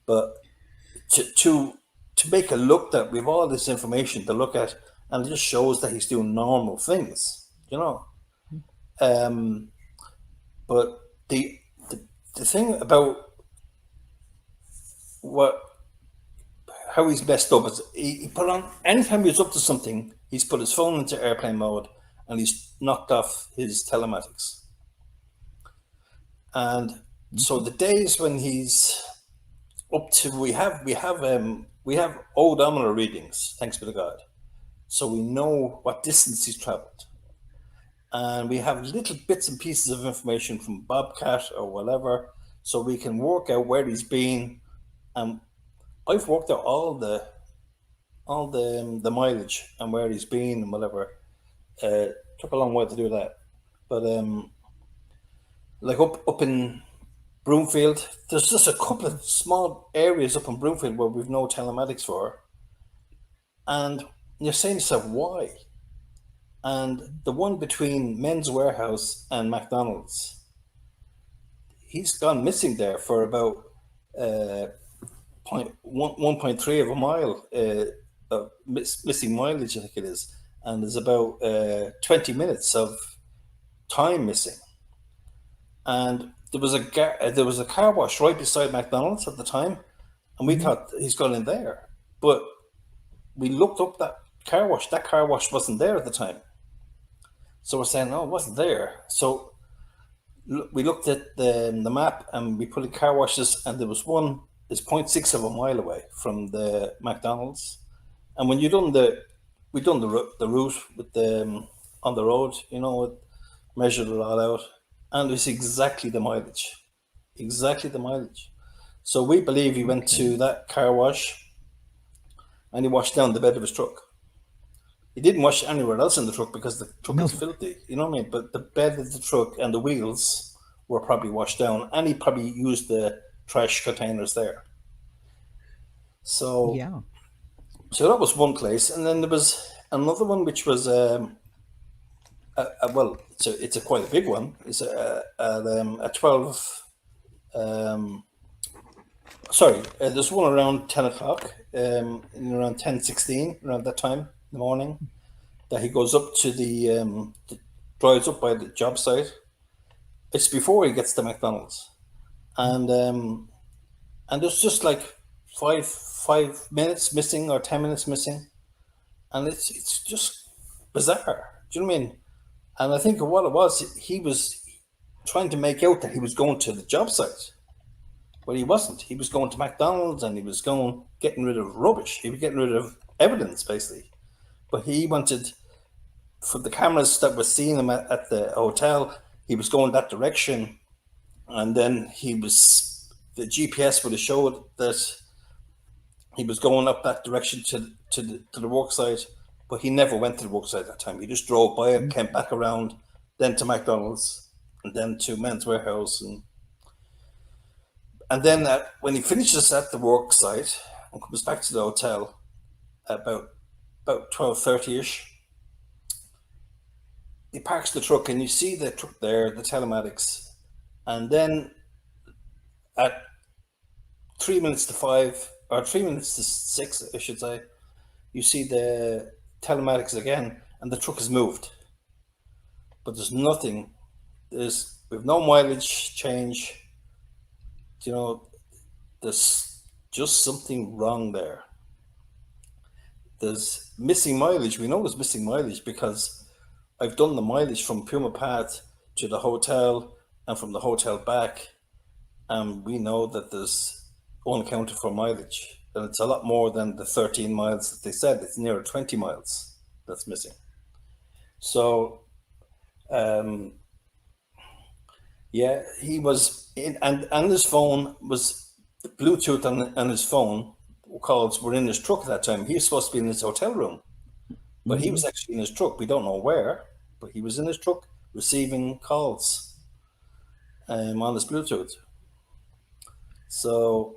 But to make it look that we've all this information to look at, and it just shows that he's doing normal things. But the thing about how he's messed up is he put on, anytime he's up to something, he's put his phone into airplane mode and he's knocked off his telematics. And so the days when he's up to, we have odometer readings, thanks be to God. So we know what distance he's traveled. And we have little bits and pieces of information from Bobcat or whatever, so we can work out where he's been. And I've worked out all the mileage and where he's been and whatever. Took a long while to do that, but like up in Broomfield, there's just a couple of small areas up in Broomfield where we've no telematics for, and you're saying to yourself, why? And the one between Men's Warehouse and McDonald's, he's gone missing there for about 1.3 of a mile missing mileage, I think it is, and there's about 20 minutes of time missing. And there was a car wash right beside McDonald's at the time, and we thought he's gone in there, but we looked up that car wash. That car wash wasn't there at the time. So we're saying, no, it wasn't there. So we looked at the map and we put in car washes, and there was one is 0.6 of a mile away from the McDonald's. And when we done the route with the on the road, measured it all out, and it was exactly the mileage. So we believe he went to that car wash and he washed down the bed of his truck. He didn't wash anywhere else in the truck because the truck is filthy, you know what I mean? But the bed of the truck and the wheels were probably washed down, and he probably used the trash containers there. So yeah. So that was one place, and then there was another one which was well, it's a quite a big one. It's a 12. There's one around 10 o'clock, around 10:16, around that time in the morning, that he goes up to drives up by the job site. It's before he gets to McDonald's, and there's just like five minutes missing or 10 minutes missing, and it's just bizarre. Do you know what I mean? And I think what it was, he was trying to make out that he was going to the job site. But he wasn't. He was going to McDonald's, and he was getting rid of rubbish. He was getting rid of evidence, basically. But he wanted, for the cameras that were seeing him at the hotel, he was going that direction. And then the GPS would have showed that he was going up that direction to the work site. But he never went to the work site that time. He just drove by it, came back around, then to McDonald's, and then to Men's Warehouse, and then when he finishes at the work site and comes back to the hotel about 12:30ish, he parks the truck, and you see the truck there, the telematics, and then at 3 minutes to 5 or 3 minutes to 6, I should say, you see the telematics again, and the truck is moved, but there's nothing. We've no mileage change. There's just something wrong there. There's missing mileage. We know there's missing mileage because I've done the mileage from Puma Path to the hotel and from the hotel back, and we know that there's unaccounted for mileage, and it's a lot more than the 13 miles that they said. It's near 20 miles that's missing. So yeah, he was in, and his phone was the Bluetooth on his phone calls were in his truck at that time. He was supposed to be in his hotel room, but he was actually in his truck. We don't know where, but he was in his truck receiving calls on his Bluetooth. So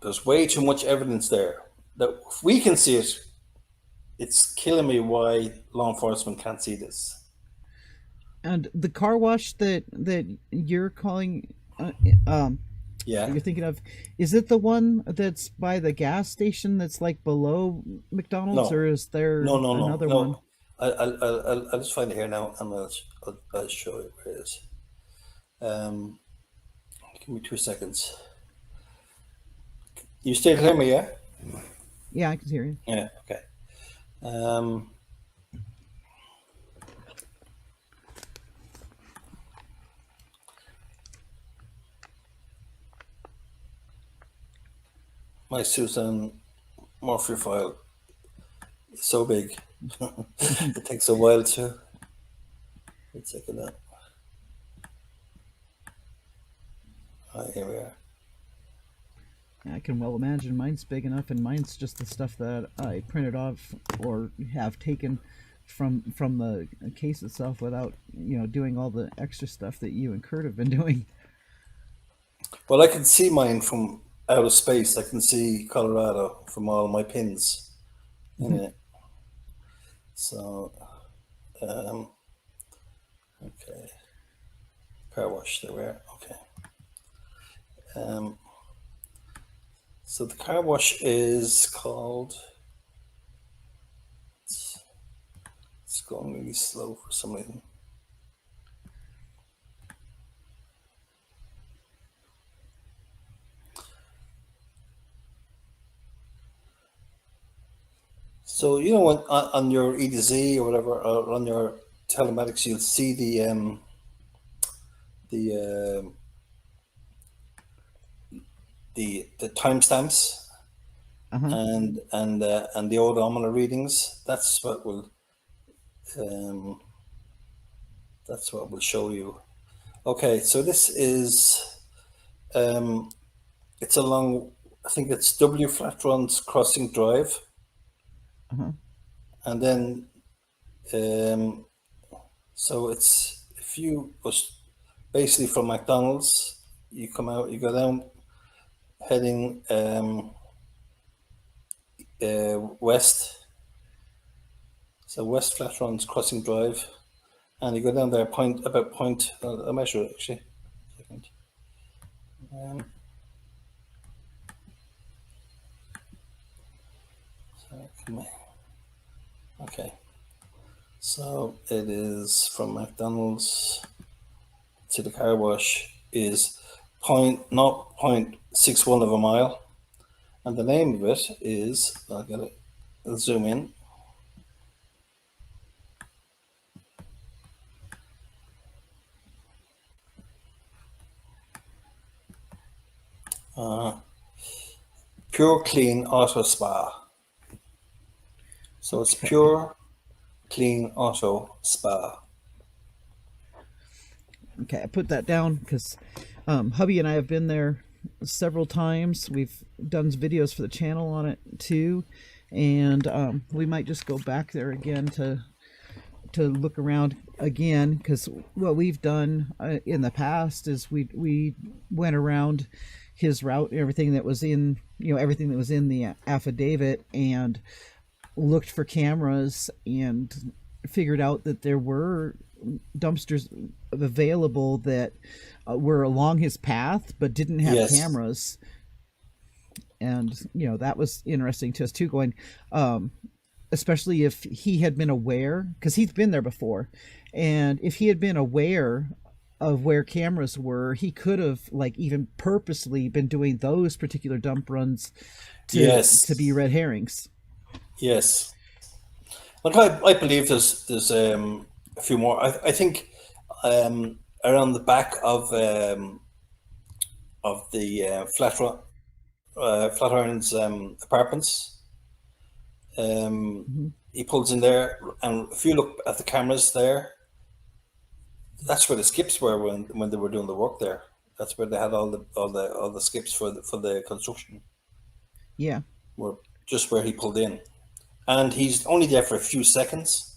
there's way too much evidence there that if we can see it, it's killing me why law enforcement can't see this. And the car wash that you're calling, Yeah. you're thinking of, is it the one that's by the gas station that's like below McDonald's, No. or is there No, no, no, another no. one? I'll just find it here now, and I'll show you where it is. Give me 2 seconds. You still hear me? Yeah. Yeah, I can hear you. Yeah. Okay. My Susan Murphy file is so big. It takes a while to. Let's check it out. Here we are. I can well imagine mine's big enough, and mine's just the stuff that I printed off or have taken from the case itself without, doing all the extra stuff that you and Kurt have been doing. Well, I can see mine from out of space. I can see Colorado from all my pins in it. So, okay. Car wash, there we are. Okay. So the car wash is called. It's going really slow for some reason. So when on your E to Z or whatever, or on your telematics, you'll see the timestamps and the odometer readings. That's what will show you. Okay, so this is it's along. I think it's W Flat Runs Crossing Drive. And then, so it's, if you was basically from McDonald's, you come out, you go down, heading west. So West Flat Runs Crossing Drive, and you go down there, I'll measure it actually. A second. Okay, so it is from McDonald's to the car wash is 0.61 of a mile, and the name of it is, I'll zoom in. Pure Clean Auto Spa. So it's Pure Clean Auto Spa. Okay, I put that down because hubby and I have been there several times. We've done videos for the channel on it too, and we might just go back there again to look around again, because what we've done in the past is we went around his route, everything that was in the affidavit, and looked for cameras and figured out that there were dumpsters available that were along his path but didn't have cameras. And that was interesting to us too, going especially if he had been aware, because he's been there before, and if he had been aware of where cameras were, he could have even purposely been doing those particular dump runs to be red herrings. Yes. Look, I believe there's a few more. I think around the back of the Flatiron's apartments. He pulls in there, and if you look at the cameras there, that's where the skips were when they were doing the work there. That's where they had all the skips for the construction. Yeah, were just where he pulled in, and he's only there for a few seconds.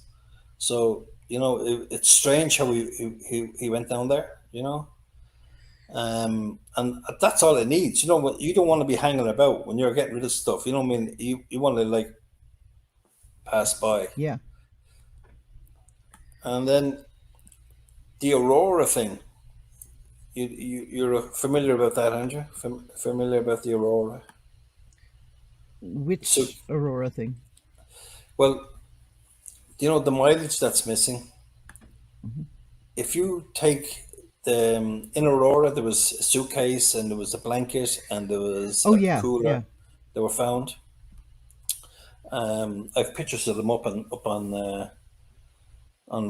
So it's strange how he went down there. And that's all it needs. You know, you don't want to be hanging about when you're getting rid of stuff. You know what I mean? You want to like pass by. Yeah. And then the Aurora thing. You're familiar about that, aren't you? Familiar about the Aurora? So, Which Aurora thing? well, you know the mileage that's missing. Hmm. If you take the in Aurora, there was a suitcase and there was a blanket and there was Oh a yeah, cooler yeah. that were found. I've pictures of them on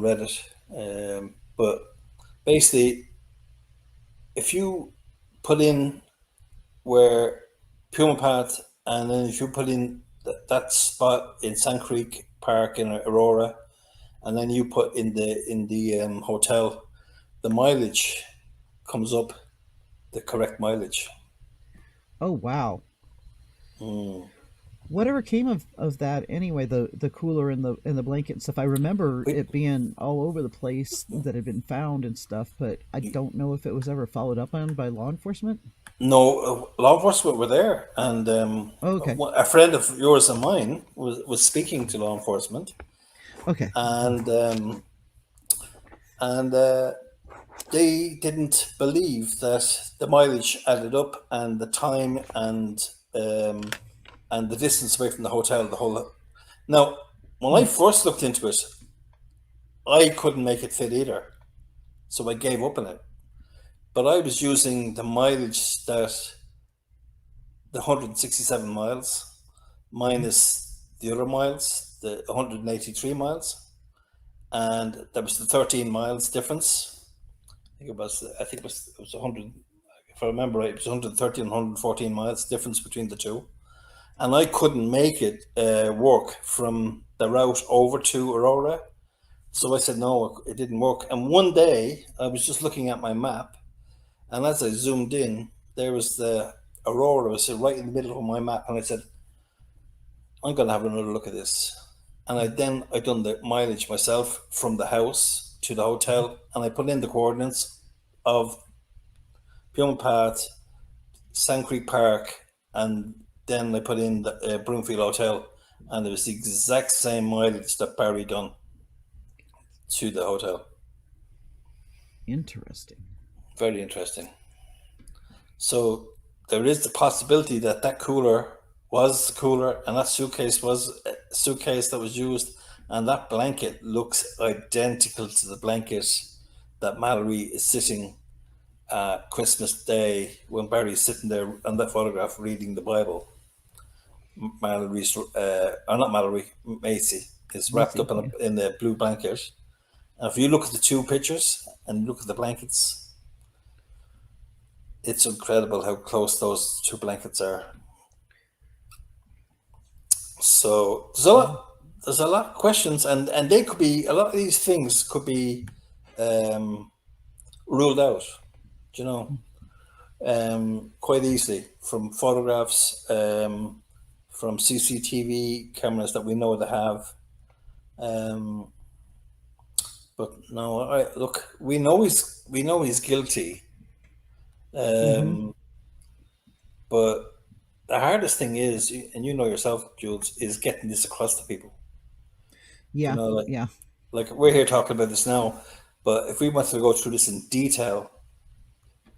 Reddit. But basically, if you put in where Puma Path, and then if you put in that spot in Sand Creek Park in Aurora, and then you put in the hotel, the mileage comes up the correct mileage. Oh wow. Mm. Whatever came of that anyway? The cooler and the blanket and stuff. I remember We, it being all over the place that had been found and stuff, but I don't know if it was ever followed up on by law enforcement. no, law enforcement were there, and Oh, okay. a friend of yours and mine was speaking to law enforcement, Okay. and and they didn't believe that the mileage added up and the time um, and the distance away from the hotel. The whole now, when I Hmm. first looked into it, I couldn't make it fit either, so I gave up on it. But I was using the mileage that the 167 miles Hmm. minus the other miles, the 183 miles, and there was the 13 miles difference. I think it was 100. If I remember right, it was 113 and 114 miles difference between the two, and I couldn't make it work from the route over to Aurora. So I said no, it didn't work. And one day I was just looking at my map, and as I zoomed in, there was the Aurora was right in the middle of my map, and I said, I'm gonna have another look at this. And I done the mileage myself from the house to the Hmm. hotel, and I put in the coordinates of Puma Path, Sand Creek Park, and then I put in the Broomfield Hotel, and it was the exact same mileage that Barry done to the hotel. Interesting. Very interesting. So there is the possibility that that cooler was the cooler, and that suitcase was a suitcase that was used, and that blanket looks identical to the blanket that Mallory is sitting Christmas Day when Barry's sitting there on that photograph reading the Bible. Mallory's, or not Mallory, Macy is wrapped Macy. up in, Yeah. in the blue blanket. And if you look at the two pictures and look at the blankets, it's incredible how close those two blankets are. So Yeah. there's a lot of questions, and they could be a lot of these things could be um, ruled out. You know, quite easily from photographs, from CCTV cameras that we know they have. Um, but no, look, we know he's guilty. Hmm. Um, but the hardest thing is, and you know yourself, Jules, is getting this across to people. You Yeah. know, Yeah. like we're here talking about this now, but if we wanted to go through this in detail,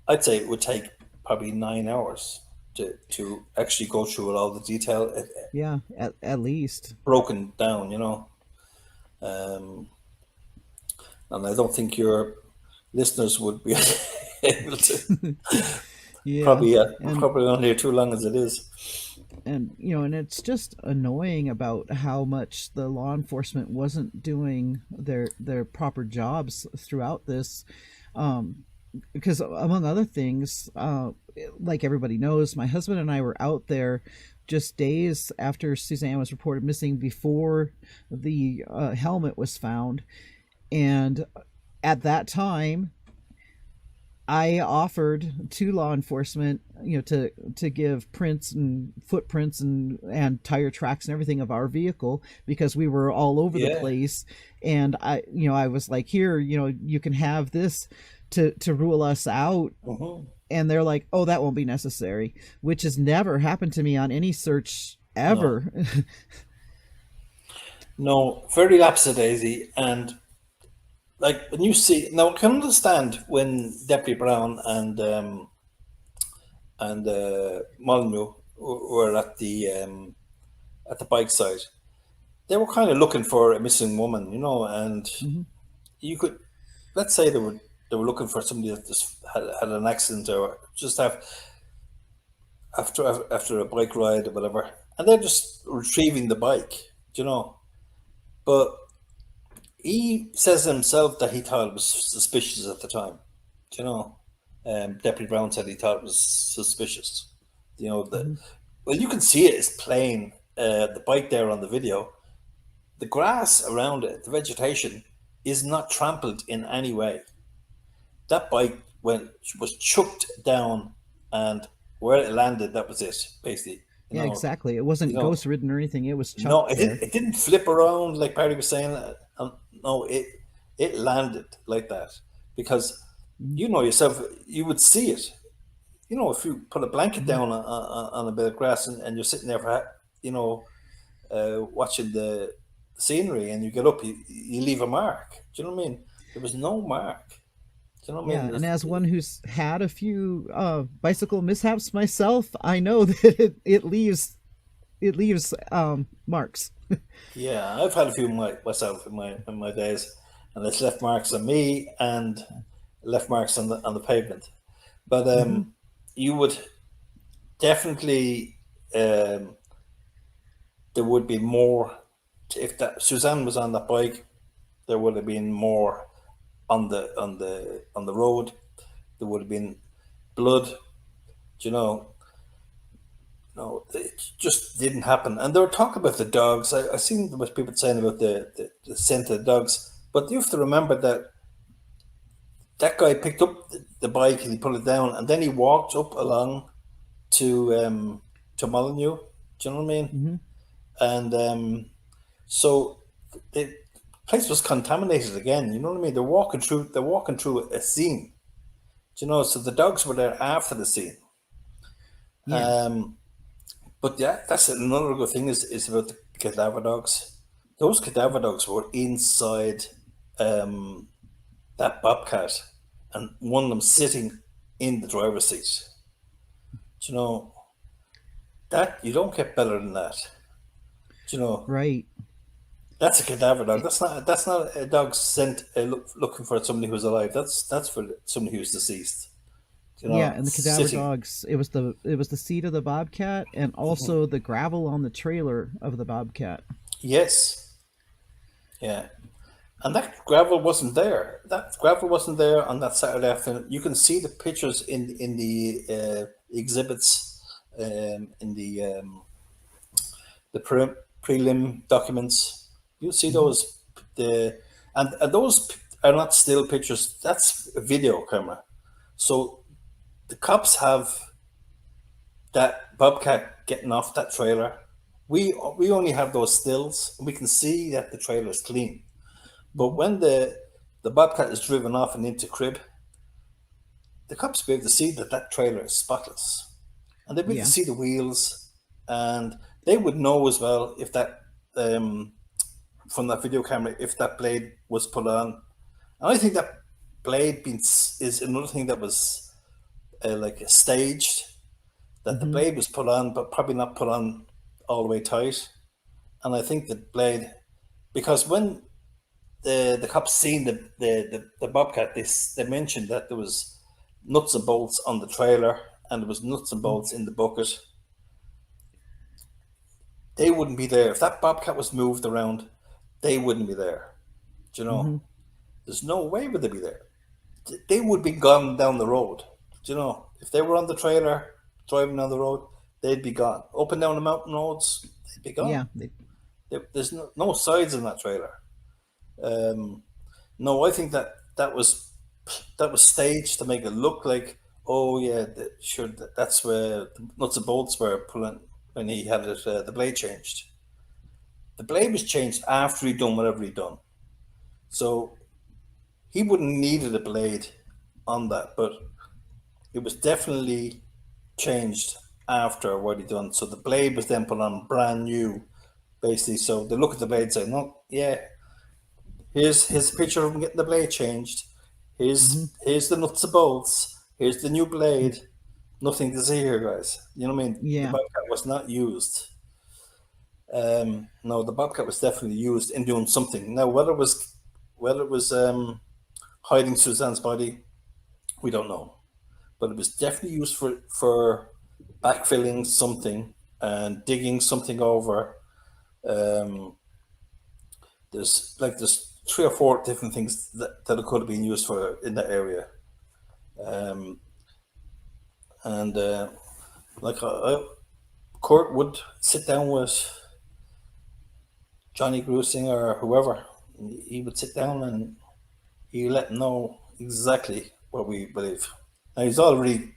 I'd say it would take probably 9 hours to actually go through it all the detail Yeah. At least. broken down, you know. Um, and I don't think your listeners would be able to Yeah. probably And probably on here too long as it is. and it's just annoying about how much the law enforcement wasn't doing their proper jobs throughout this, um because among other things, like everybody knows, my husband and I were out there just days after Suzanne was reported missing, before the helmet was found. And at that time, I offered to law enforcement, to give prints and footprints and tire tracks and everything of our vehicle, because we were all over the Yeah. place. And I was like, here, you can have this to rule us out. Hmm. and they're like, oh, that won't be necessary, which has never happened to me on any search No, ever. no, very lackadaisy. And like when you see now, I can understand when Deputy Brown and Molyneux were at the bike side. They were kind of looking for a missing woman, you know, and Hmm. you could, let's say they were looking for somebody that just had an accident or just after a bike ride or whatever, and they're just retrieving the bike, you know. But he says himself that he thought it was suspicious at the time, you know. Deputy Brown said he thought it was suspicious, you know. That Hmm. well, you can see it is plain. The bike there on the video, the grass around it, the vegetation, is not trampled in any way. That bike was chucked down, and where it landed, that was it, basically. Yeah, exactly. It wasn't You know, ghost ridden or anything. It was no, chucked there. it didn't flip around like Barry was saying. No, it landed like that because Hmm. you know yourself, you would see it. You know, if you put a blanket Hmm. down on a bit of grass and you're sitting there for, you know, watching the scenery and you get up, you leave a mark. Do you know what I mean? There was no mark. Do you know what I Yeah, mean? and as one who's had a few bicycle mishaps myself, I know that it leaves marks. Yeah, I've had a few myself in my days, and it's left marks on me and left marks on the pavement. But Hmm. you would definitely there would be more if that Suzanne was on that bike. There would have been more on the road. There would have been blood. You know, no, it just didn't happen. And they were talking about the dogs. I seen there was people saying about the scent of the dogs, but you have to remember that that guy picked up the bike and he put it down, and then he walked up along to Molyneux. Do you know what I mean? Hmm. And so the place was contaminated again. You know what I mean? They're walking through a scene. Do you know? So the dogs were there after the scene. Yeah. Um, but yeah, that's another good thing is about the cadaver dogs. Those cadaver dogs were inside um, that bobcat, and one of them sitting in the driver's seat. Do you know that you don't get better than that? Do you know Right. that's a cadaver dog. That's not a dog sent looking for somebody who's alive. That's for somebody who's deceased. You Yeah, know, and the cadaver sitting. dogs. It was the seat of the bobcat, and also the gravel on the trailer of the bobcat. Yes, yeah. And that gravel wasn't there. That gravel wasn't there on that Saturday afternoon. You can see the pictures in the exhibits, in the prelim documents. You'll see Hmm. those the and those are not still pictures. That's a video camera. So the cops have that bobcat getting off that trailer. We only have those stills. We can see that the trailer is clean. But Hmm. when the bobcat is driven off and into crib, the cops will be able to see that that trailer is spotless, and they'll be able to Yeah. see the wheels, and they would know as well if that um, from that video camera if that blade was put on. And I think that blade is another thing that was like staged. That the Hmm. blade was put on, but probably not put on all the way tight. And I think the blade, because when the cops seen the bobcat, they mentioned that there was nuts and bolts on the trailer and there was nuts and bolts in the bucket. They wouldn't be there if that bobcat was moved around. They wouldn't be there. Do you Hmm. know? There's no way would they be there. They would be gone down the road. Do you know? If they were on the trailer driving down the road, they'd be gone. Up and down the mountain roads, they'd be gone. Yeah. There's no sides in that trailer. Um, no, I think that was staged to make it look like, oh yeah, sure, that's where the nuts and bolts were pulling when he had it, the blade changed. The blade was changed after he'd done whatever he'd done, so he wouldn't needed a blade on that. But it was definitely changed after what he done. So the blade was then put on brand new, basically. So they look at the blade and say, no, yeah, here's a picture of him getting the blade changed. Hmm. Here's the nuts and bolts. Here's the new blade. Nothing to see here, guys. You know what I mean? The Yeah. Bobcat was not used. No, the Bobcat was definitely used in doing something. Now, whether it was hiding Suzanne's body, we don't know, but it was definitely used for backfilling something and digging something over. Um, there's 3 or 4 different things that it could have been used for in that area, um, and like Kurt would sit down with Johnny Grusing or whoever. He would sit down and he let them know exactly what we believe. Now he's already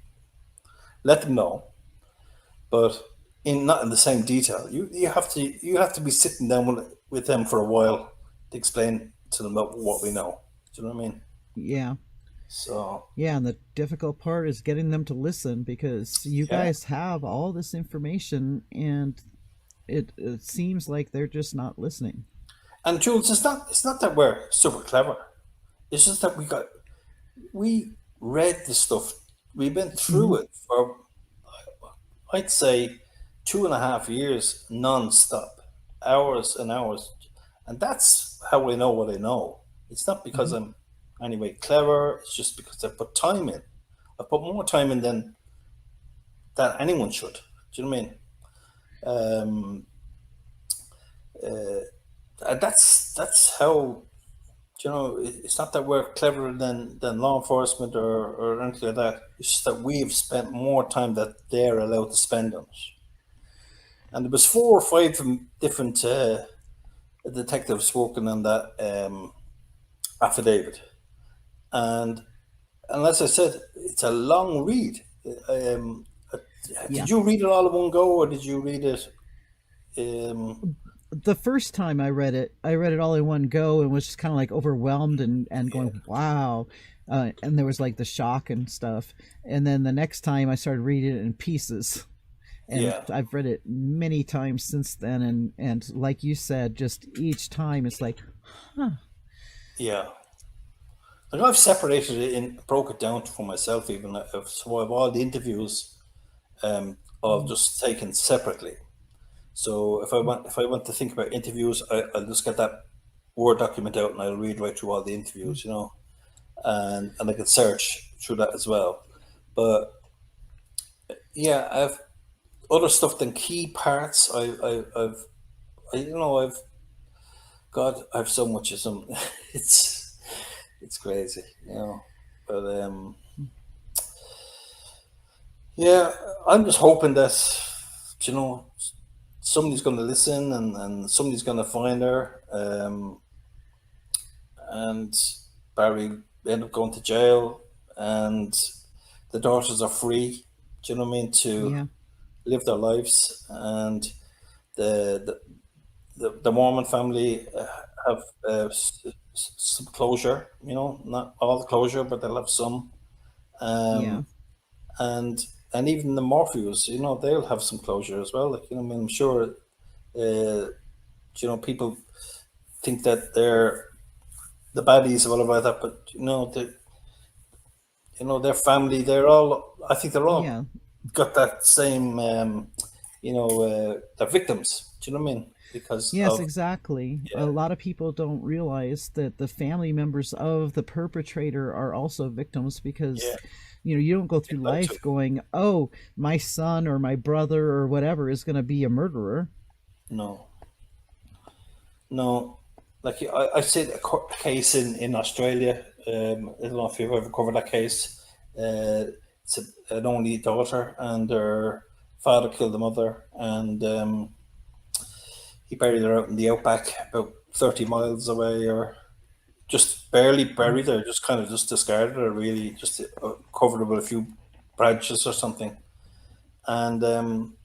let them know, but in not in the same detail. You have to be sitting down with them for a while to explain to them about what we know. Do you know what I mean? Yeah. So Yeah, and the difficult part is getting them to listen because you yeah. guys have all this information and it seems like they're just not listening. And Jules, it's not that we're super clever. It's just that we read the stuff. We've been Hmm. through it for, I'd say, 2.5 years non-stop, hours and hours, and that's how I know what I know. It's not because Hmm. I'm anyway clever. It's just because I put time in. I put more time in than anyone should. Do you know what I mean? Um, and that's how, it's not that we're cleverer than law enforcement or anything like that. It's just that we've spent more time that they're allowed to spend on it. And there was 4 or 5 different detectives working on that affidavit. And as I said, it's a long read. Um, Yeah. did you read it all in one go, or did you read it? Um, The first time I read it all in one go and was just kind of like overwhelmed and yeah, going, wow. And there was like the shock and stuff. And then the next time I started reading it in pieces. And yeah, I've read it many times since then. And like you said, just each time it's like, huh, yeah. Like I've separated it and broke it down for myself. Even so, I've all the interviews of mm, just taken separately. So if I want to think about interviews, I'll just get that Word document out and I'll read right through all the mm, interviews, and I can search through that as well. But yeah, I've other stuff than key parts. I've God, I've so much of some. it's it's crazy. But yeah, I'm just hoping that you know somebody's going to listen and somebody's going to find her. And Barry ended up going to jail, and the daughters are free. Do you know what I mean? To yeah, live their lives, and the the Mormon family have some closure. Not all the closure, but they'll have some. yeah, Um, and even the Morphews, they'll have some closure as well. Like, I mean, I'm sure, people think that they're the baddies or whatever like that, but their family, I think they're all yeah. got that same, they're victims. Do you know what I mean? Because Yes, of, exactly. A yeah, lot of people don't realize that the family members of the perpetrator are also victims yeah, because, you don't go through like to, life going, oh, my son or my brother or whatever is going to be a murderer. no, no. Like I said, a case in Australia. I don't know if you've ever covered that case. It's an only daughter, and her father killed the mother, and he buried her out in the outback, about 30 miles away, or just barely Mm. buried her, just kind of just discarded her, really, just covered her with a few branches or something. And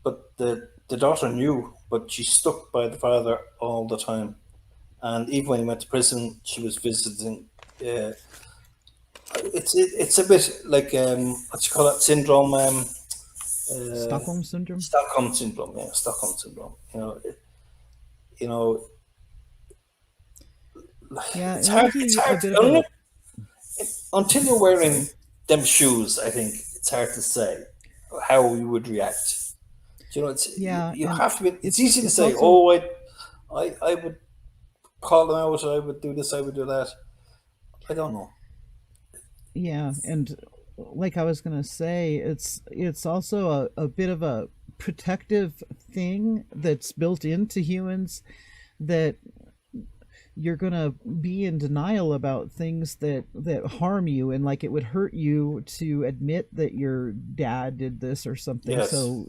but the daughter knew, but she stuck by the father all the time. And even when he went to prison, she was visiting uh, it's a bit like what you call that syndrome, Stockholm syndrome. Stockholm syndrome. Yeah, Stockholm syndrome. You know, Yeah, it's and I'll hard. give It's you a hard bit of a until you're wearing sorry. them shoes. I think it's hard to say how you would react. It's Yeah, you and have to be. It's easy to it's say, also oh, I would call them out. I would do this. I would do that. I don't know. yeah, and like I was gonna say, it's also a bit of a protective thing that's built into humans that you're gonna be in denial about things that harm you, and like it would hurt you to admit that your dad did this or something, Yes. so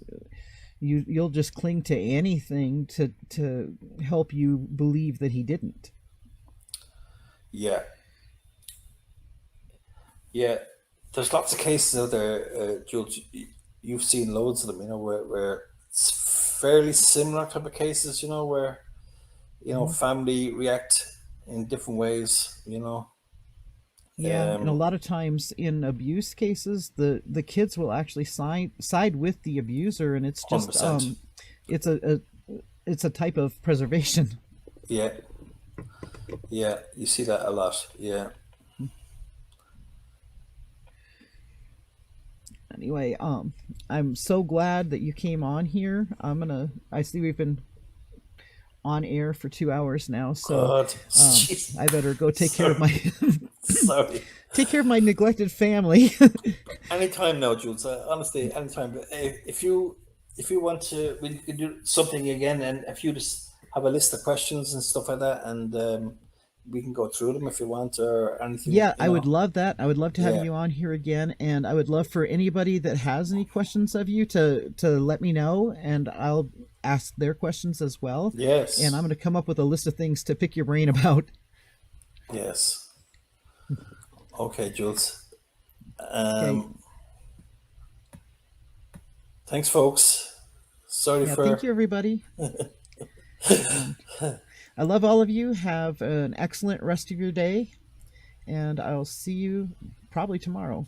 you'll just cling to anything to help you believe that he didn't. Yeah. Yeah. There's lots of cases out there, Jules. You've seen loads of them. Where it's fairly similar type of cases. Where Mhm. family react in different ways. Yeah, and a Um, lot of times in abuse cases, the kids will actually side with the abuser, and it's just 100%. it's it's a type of preservation. Yeah. Yeah. You see that a lot. Yeah. Anyway, I'm so glad that you came on here. I see we've been on air for 2 hours now, so God. Jeez. I better go take care of Sorry. my Sorry. take care of my neglected family. Anytime now, Jules. Honestly, anytime. But if you want to, we can do something again, and if you just have a list of questions and stuff like that, and we can go through them if you want, or anything. Yeah, I would love that. I would love to have Yeah. you on here again, and I would love for anybody that has any questions of you to let me know, and I'll ask their questions as well. And I'm Yes. going to come up with a list of things to pick your brain about. Yes. Okay, Jules. Okay. Um, thanks, folks. Sorry Yeah, thank for. you, everybody. And I love all of you. Have an excellent rest of your day, and I'll see you probably tomorrow.